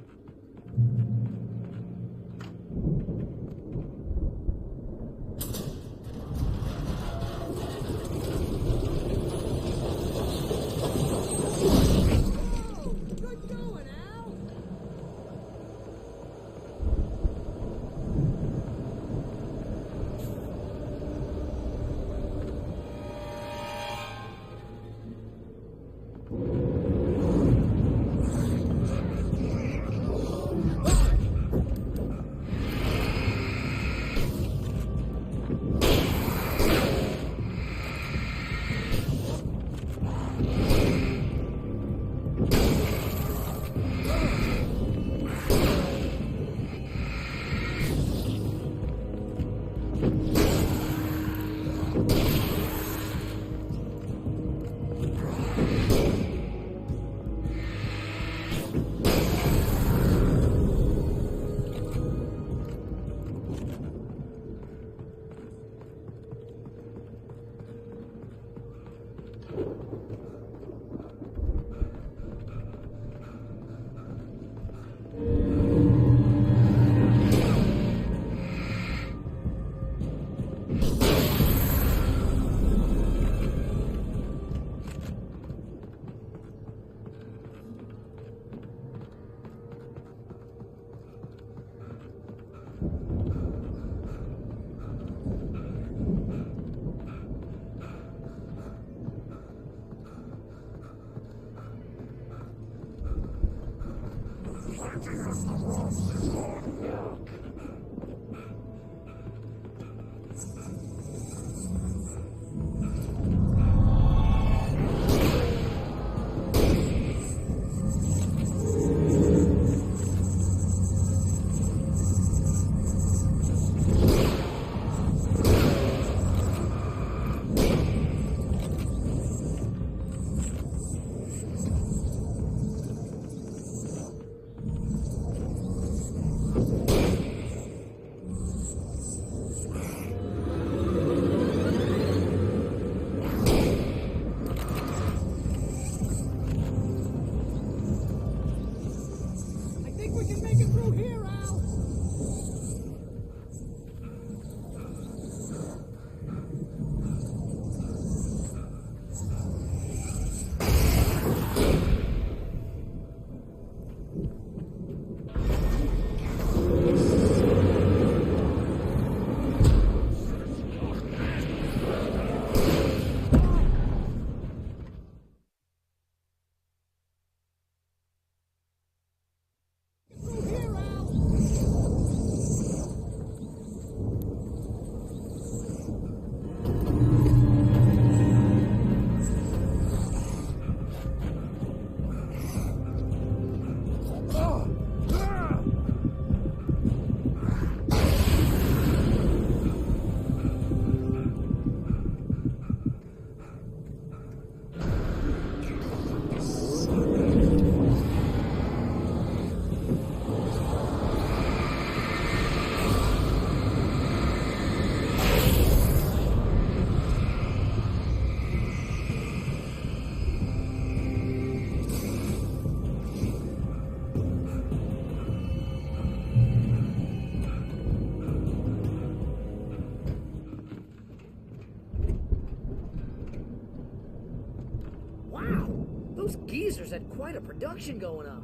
Those geezers had quite a production going on.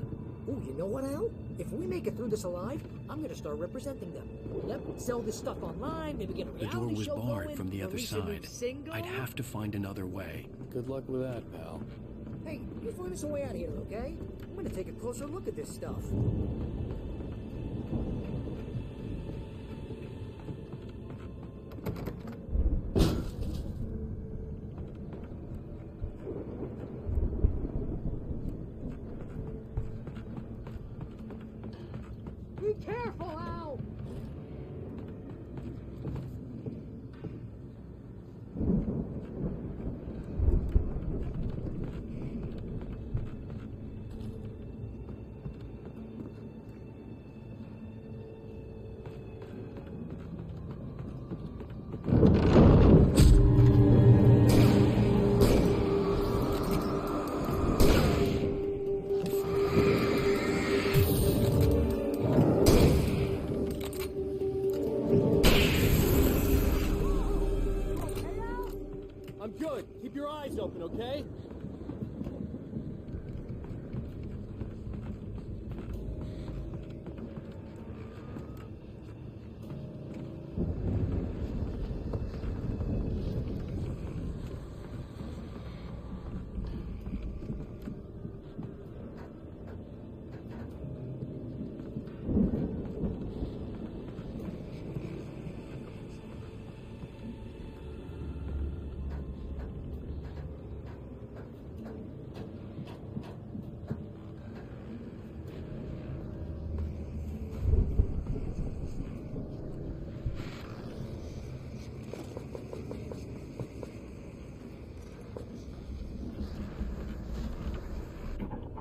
Ooh, you know what, Al? If we make it through this alive, I'm gonna start representing them. Yep, sell this stuff online, maybe get a
The door
reality
was
show
barred
going,
from the other
release a new
side.
single.
I'd have to find another way.
Good luck with that, pal.
Hey, you find us a way out of here, okay? I'm gonna take a closer look at this stuff.
Be careful, Al!
I'm good. Keep your eyes open, okay?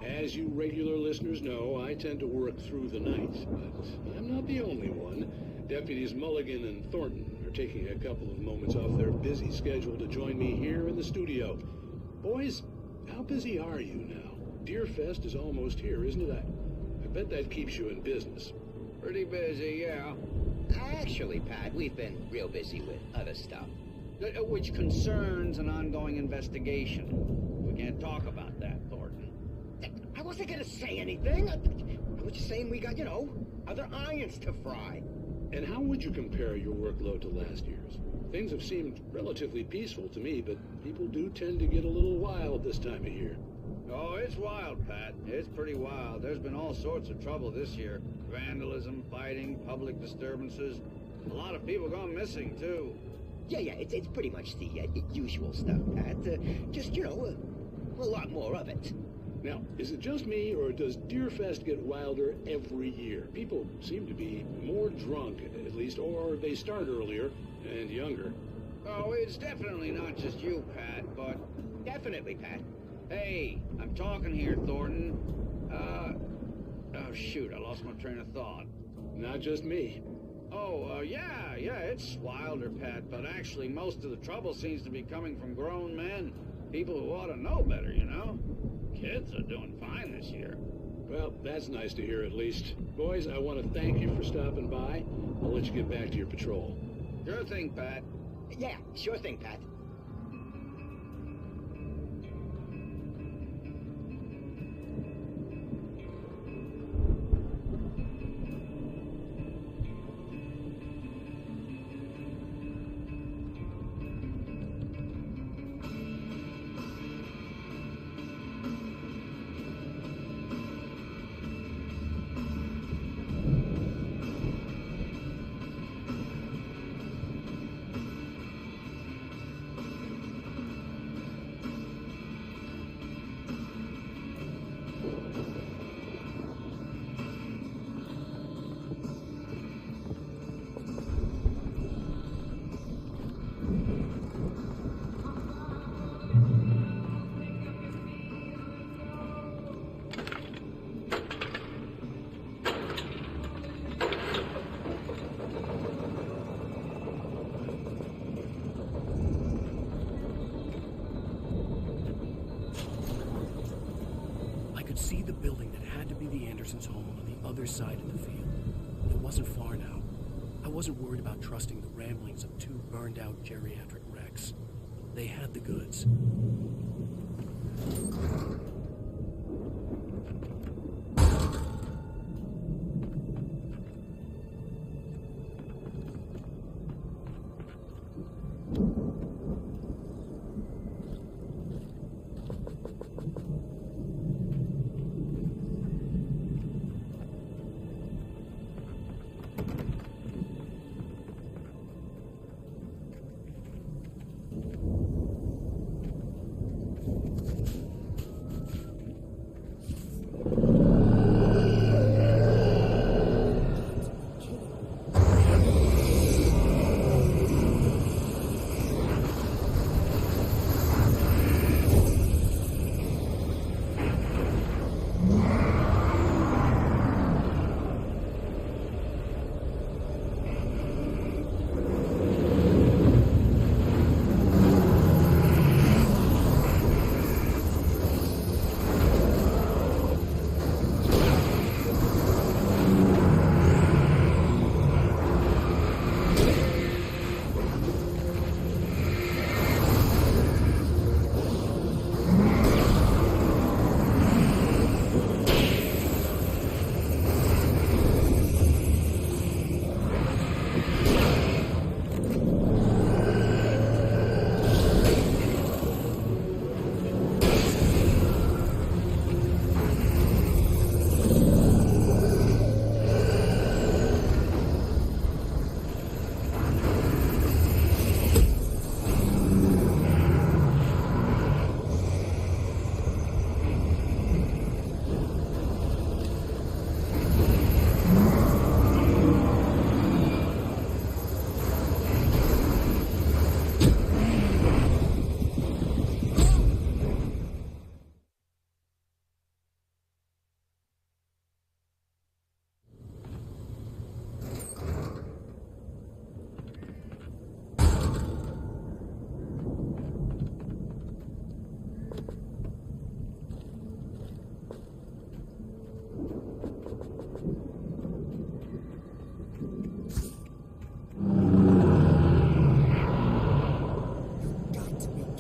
As you regular listeners know, I tend to work through the night, but I'm not the only one. Deputies Mulligan and Thornton are taking a couple of moments off their busy schedule to join me here in the studio. Boys, How busy are you now? Deerfest is almost here, isn't it? I bet that keeps you in business.
Pretty busy, yeah. Actually, Pat, we've been real busy with other stuff. Which concerns an ongoing investigation. We can't talk about that, Thornton. I wasn't gonna say anything. I was just saying we got, other irons to fry.
And how would you compare your workload to last year's? Things have seemed relatively peaceful to me, but people do tend to get a little wild this time of year.
Oh, it's wild, Pat. It's pretty wild. There's been all sorts of trouble this year. Vandalism, fighting, public disturbances. A lot of people gone missing, too. Yeah, it's pretty much the usual stuff, Pat. Just, a lot more of it.
Now, is it just me, or does Deerfest get wilder every year? People seem to be more drunk, at least, or they start earlier and younger.
Oh, it's definitely not just you, Pat, but... Definitely, Pat. Hey, I'm talking here, Thornton. Oh, shoot, I lost my train of thought.
Not just me.
Oh, yeah, it's wilder, Pat, but actually most of the trouble seems to be coming from grown men. People who ought to know better, Kids are doing fine this year.
Well, that's nice to hear at least. Boys, I want to thank you for stopping by. I'll let you get back to your patrol.
Sure thing, Pat. Yeah, sure thing, Pat.
See the building that had to be the Andersons' home on the other side of the field. It wasn't far now. I wasn't worried about trusting the ramblings of two burned-out geriatric wrecks. They had the goods.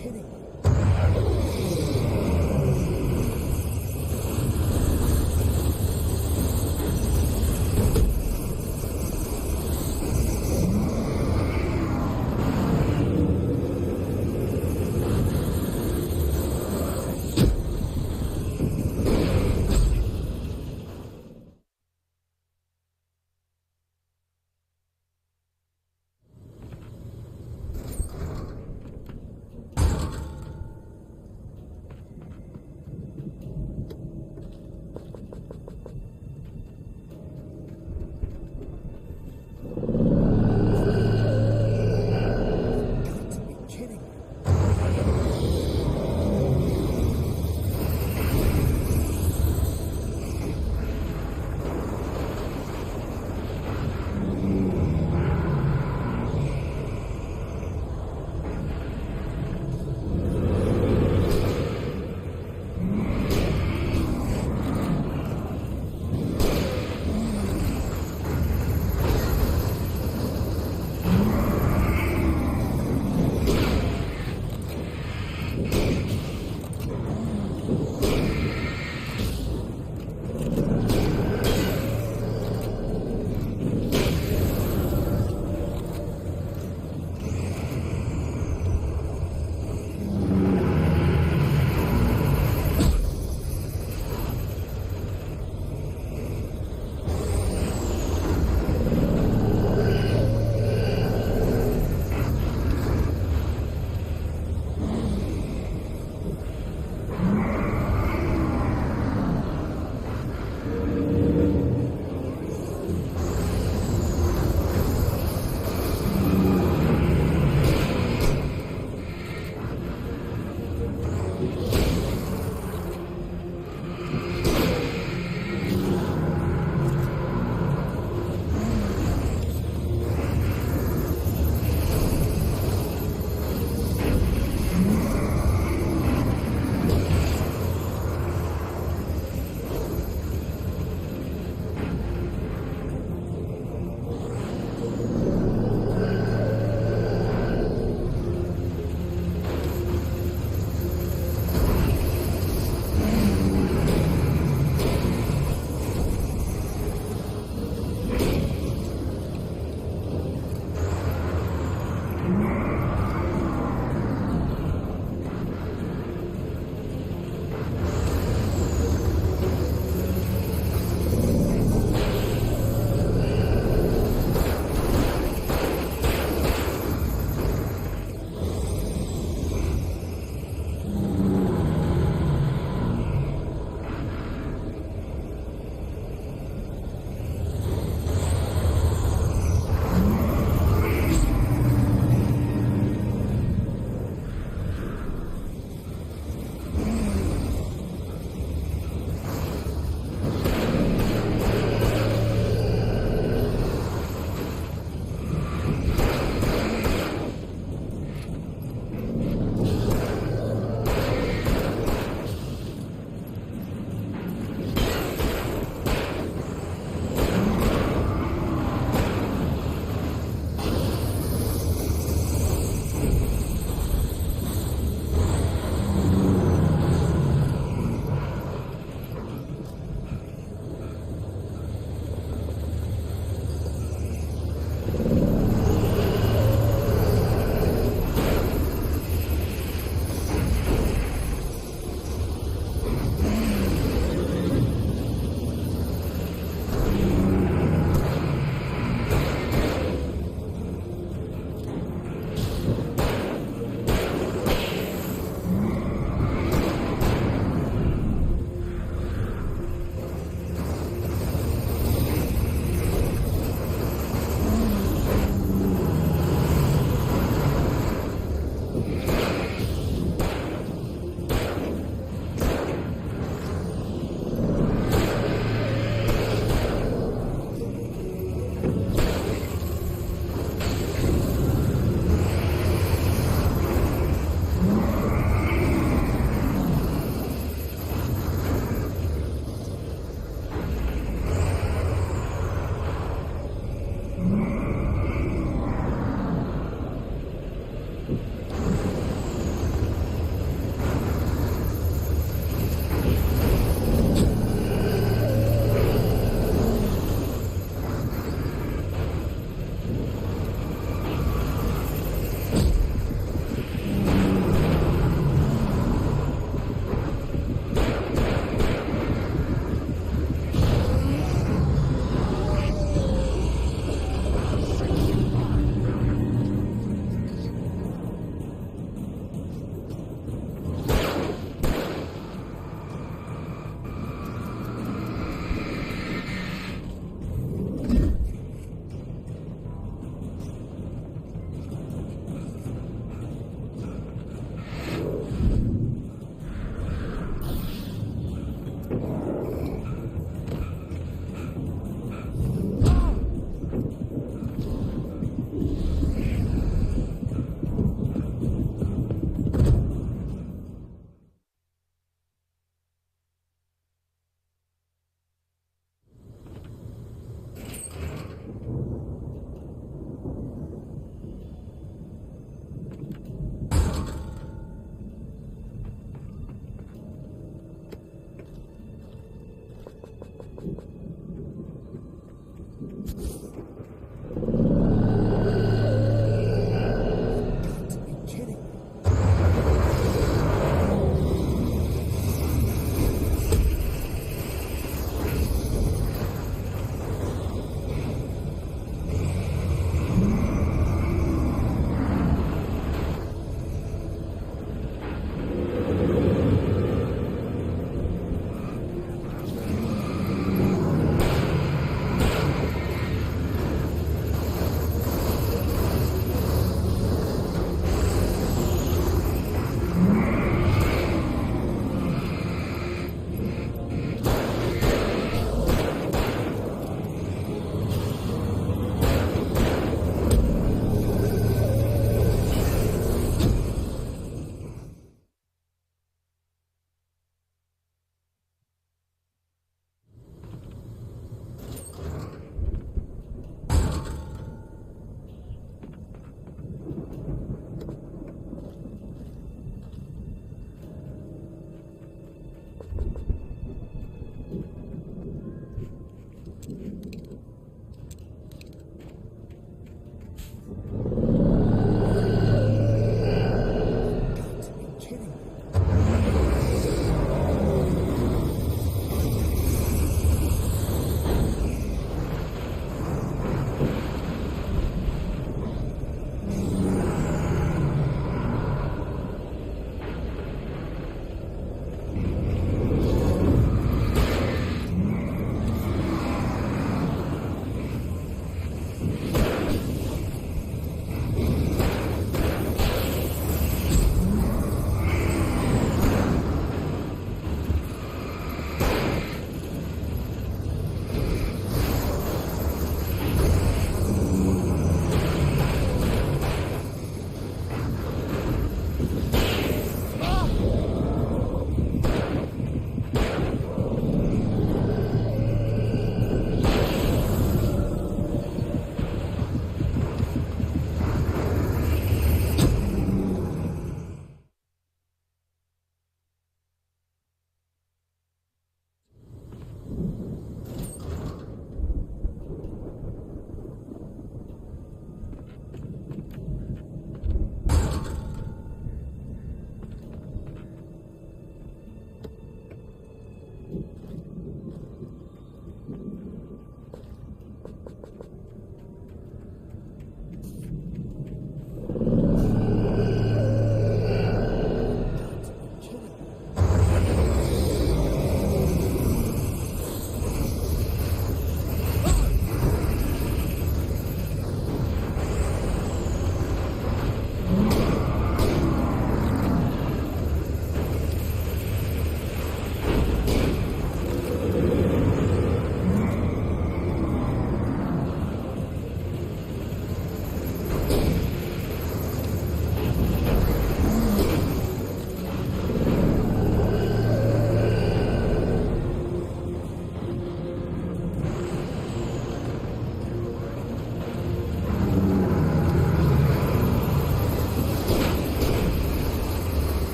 kidding me.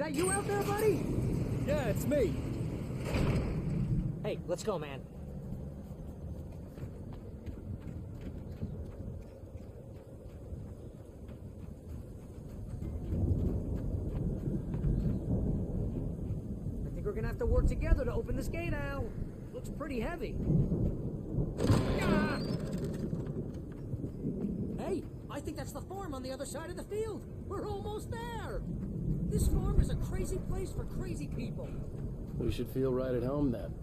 that you out there, buddy?
Yeah, it's me.
Hey, let's go, man. I think we're gonna have to work together to open this gate, Al. Looks pretty heavy. Ah! Hey, I think that's the farm on the other side of the field. We're almost there. This farm is a crazy place for crazy people.
We should feel right at home then.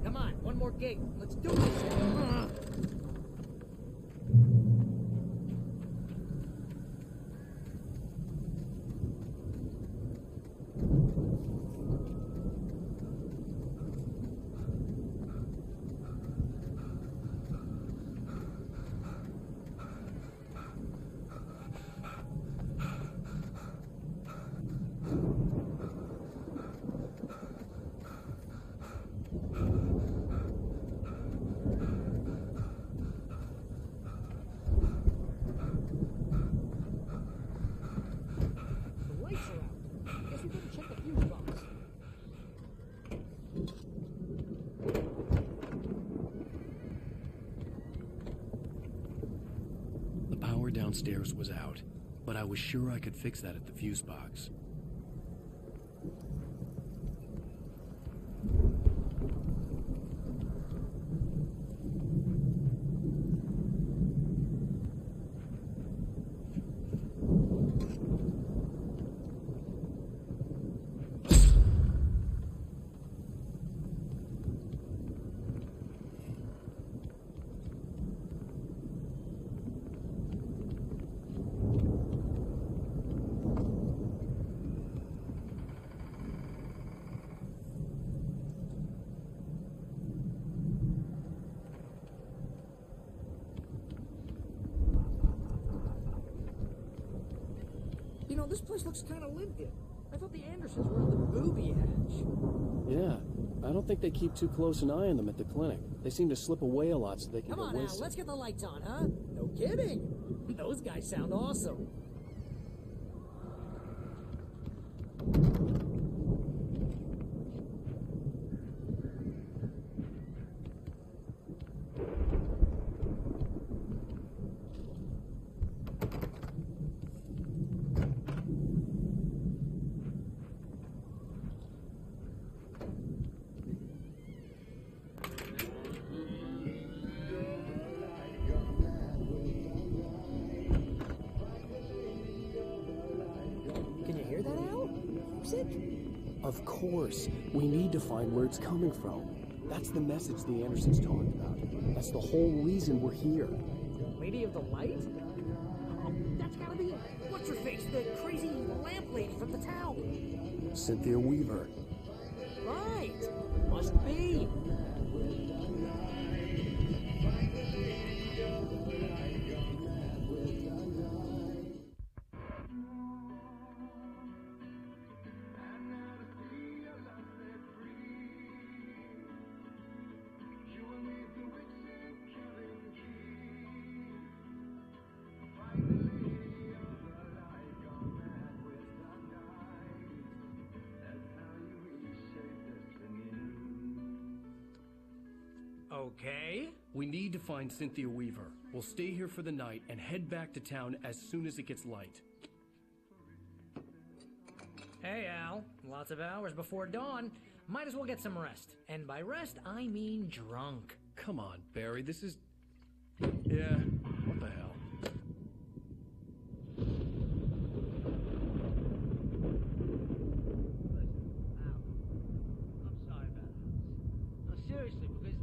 Come on, one more gate. Let's do this.
Downstairs was out, but I was sure I could fix that at the fuse box.
You know, this place looks kind of lived in. I thought the Andersons were in the booby hatch.
Yeah, I don't think they keep too close an eye on them at the clinic. They seem to slip away a lot so they can
Come
get
on, Al,
wasted.
let's get the lights on, huh? No kidding. Those guys sound awesome.
Of course. We need to find where it's coming from. That's the message the Andersons talked about. That's the whole reason we're here.
Lady of the Light? Oh, that's gotta be it. What's her face? The crazy lamp lady from the town.
Cynthia Weaver.
Right. Must be.
Okay. We need to find Cynthia Weaver. We'll stay here for the night and head back to town as soon as it gets light.
Hey, Al. Lots of hours before dawn. Might as well get some rest. And by rest, I mean drunk.
Come on, Barry. This is... Yeah, what the hell?
Seriously, because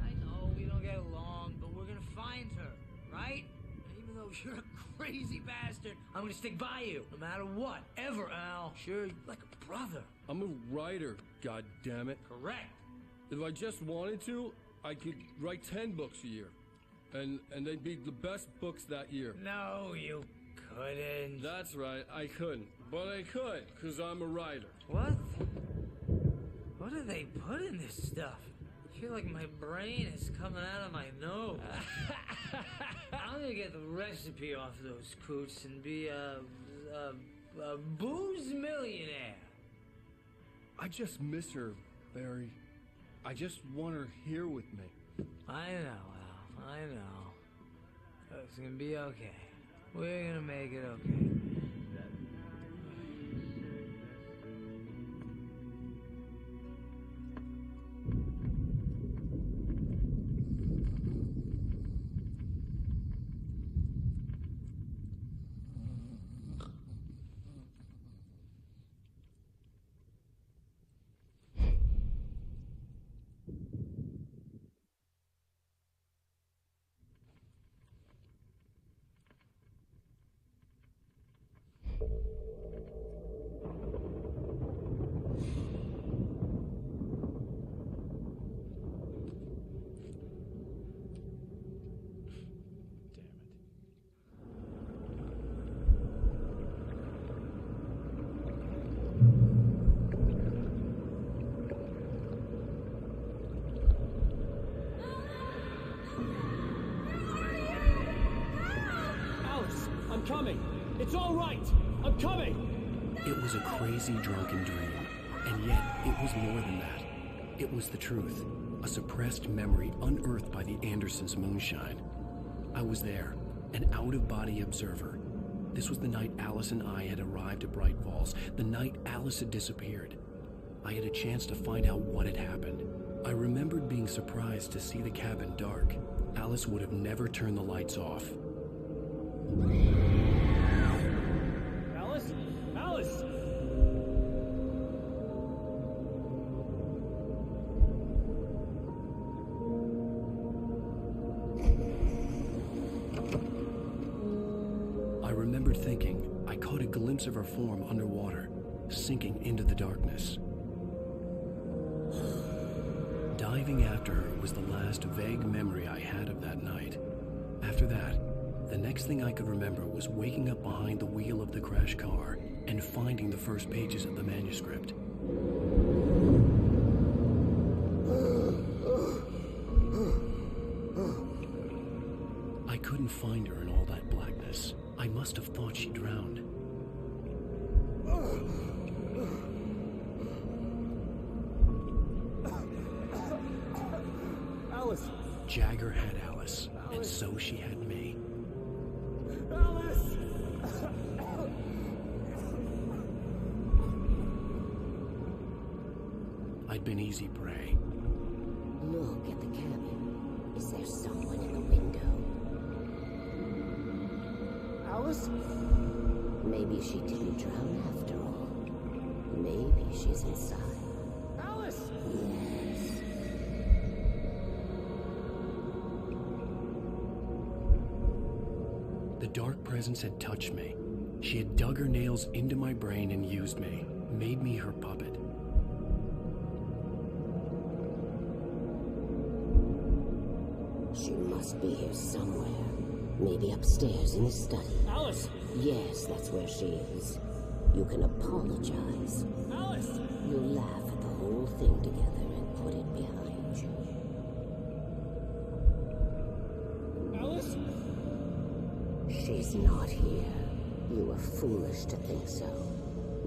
I know we don't get along, but we're gonna find her, right? And even though you're a crazy bastard, I'm gonna stick by you, no matter what, ever, Al. Sure, like a brother.
I'm a writer, goddammit.
Correct.
If I just wanted to, I could write 10 books a year. And they'd be the best books that year.
No, you couldn't.
That's right, I couldn't. But I could, because I'm a writer.
What? What do they put in this stuff? feel like my brain is coming out of my nose. I'm gonna get the recipe off those coots and be a booze millionaire.
I just miss her, Barry. I just want her here with me.
I know, Al. I know. It's gonna be okay. We're gonna make it okay.
I'm coming! It's all right! I'm coming!
It was a crazy, drunken dream, and yet it was more than that. It was the truth, a suppressed memory unearthed by the Andersons' moonshine. I was there, an out-of-body observer. This was the night Alice and I had arrived at Bright Falls, the night Alice had disappeared. I had a chance to find out what had happened. I remembered being surprised to see the cabin dark. Alice would have never turned the lights off.
Alice? Alice!
I remembered thinking I caught a glimpse of her form underwater, sinking into the darkness. Diving after her was the last vague memory I had of that night. After that, the next thing I could remember was waking up behind the wheel of the crash car and finding the first pages of the manuscript. I couldn't find her in all that blackness. I must have thought she drowned.
Alice!
Jagger had Alice, and so she had me.
Alice!
I'd been easy prey.
Look at the cabin. Is there someone in the window?
Alice?
Maybe she didn't drown after all. Maybe she's inside.
Alice!
Yes.
The dark presence had touched me. She had dug her nails into my brain and used me, made me her puppet.
She must be here somewhere. Maybe upstairs in the study.
Alice!
Yes, that's where she is. You can apologize.
Alice!
You'll laugh at the whole thing together and put it behind you.
Alice?
She's not here. You were foolish to think so.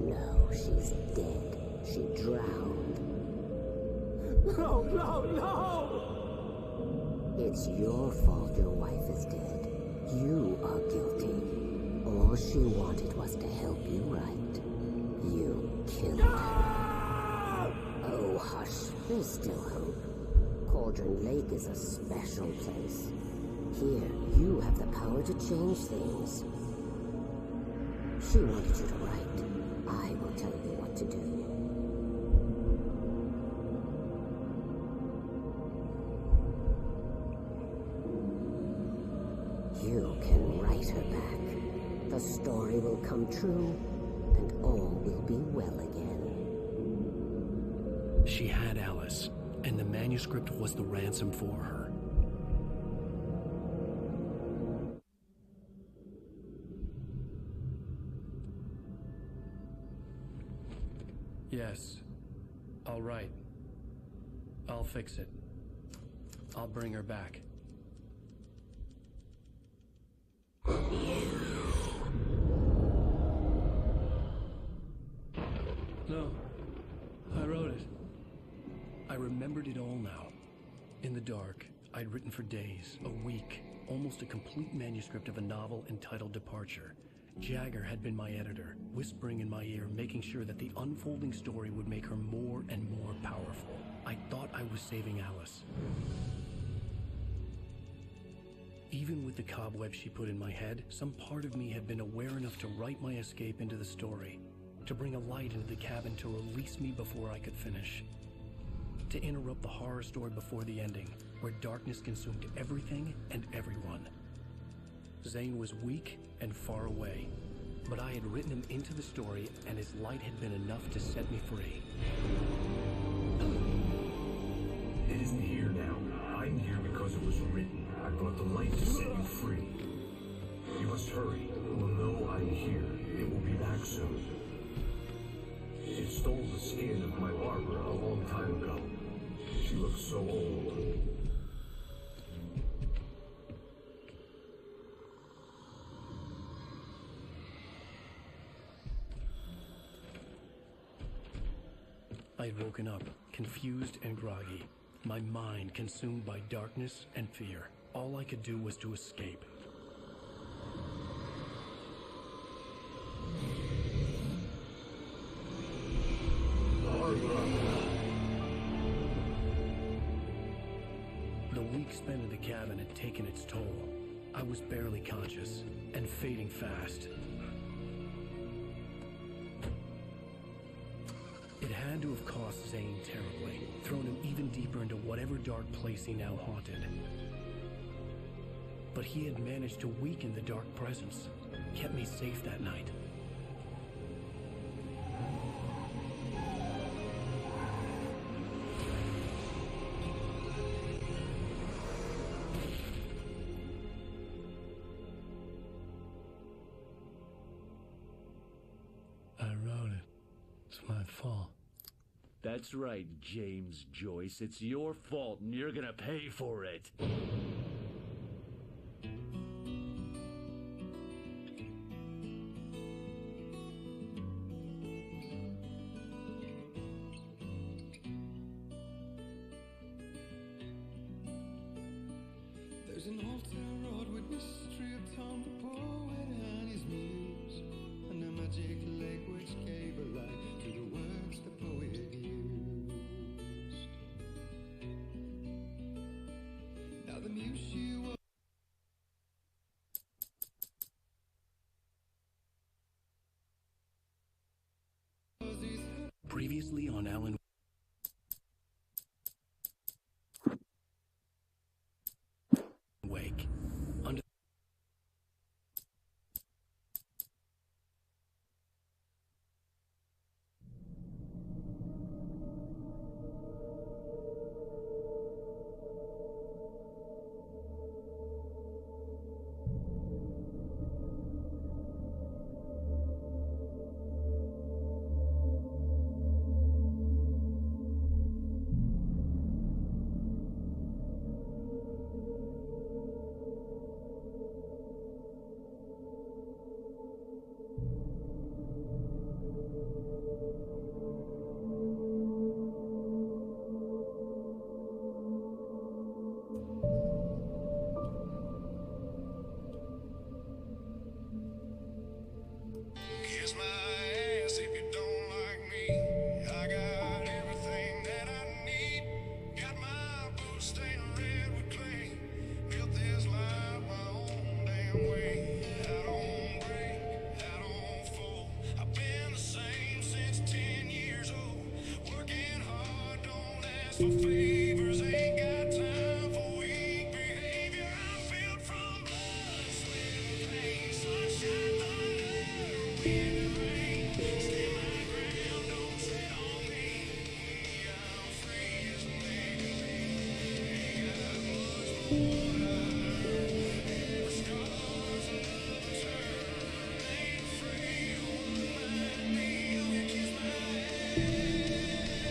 No, she's dead. She drowned.
No, no, no!
It's your fault your wife is dead. You are guilty. All she wanted was to help you right. You killed her. Oh, hush. There's still hope. Cauldron Lake is a special place. Here, you have the power to change things. She wanted you to write. I will tell you what to do. You can write her back. The story will come true, and all will be well again.
She had Alice, and the manuscript was the ransom for her. Yes, I'll write. I'll fix it. I'll bring her back. No. I wrote it. I remembered it all now. In the dark, I'd written for days, a week, almost a complete manuscript of a novel entitled Departure. Jagger had been my editor, whispering in my ear, making sure that the unfolding story would make her more and more powerful. I thought I was saving Alice. Even with the cobwebs she put in my head, some part of me had been aware enough to write my escape into the story, to bring a light into the cabin to release me before I could finish, to interrupt the horror story before the ending, where darkness consumed everything and everyone. Zane was weak and far away, but I had written him into the story, and his light had been enough to set me free.
It isn't here now. I'm here because it was written. I brought the light to set you free. You must hurry. It will know I'm here. It will be back soon. It stole the skin of my Barbara a long time ago. She looks so old.
I had woken up, confused and groggy, my mind consumed by darkness and fear. All I could do was to escape. The week spent in the cabin had taken its toll. I was barely conscious, and fading fast. It had to have cost Zane terribly, thrown him even deeper into whatever dark place he now haunted. But he had managed to weaken the dark presence, kept me safe that night. I wrote it. It's my fault.
That's right, James Joyce. It's your fault, and you're gonna pay for it.
There's an old town road with mystery of Tom the poet and his muse, and a magic lake which gave a light to the words the poet used. Now the muse she was.
Previously on Alan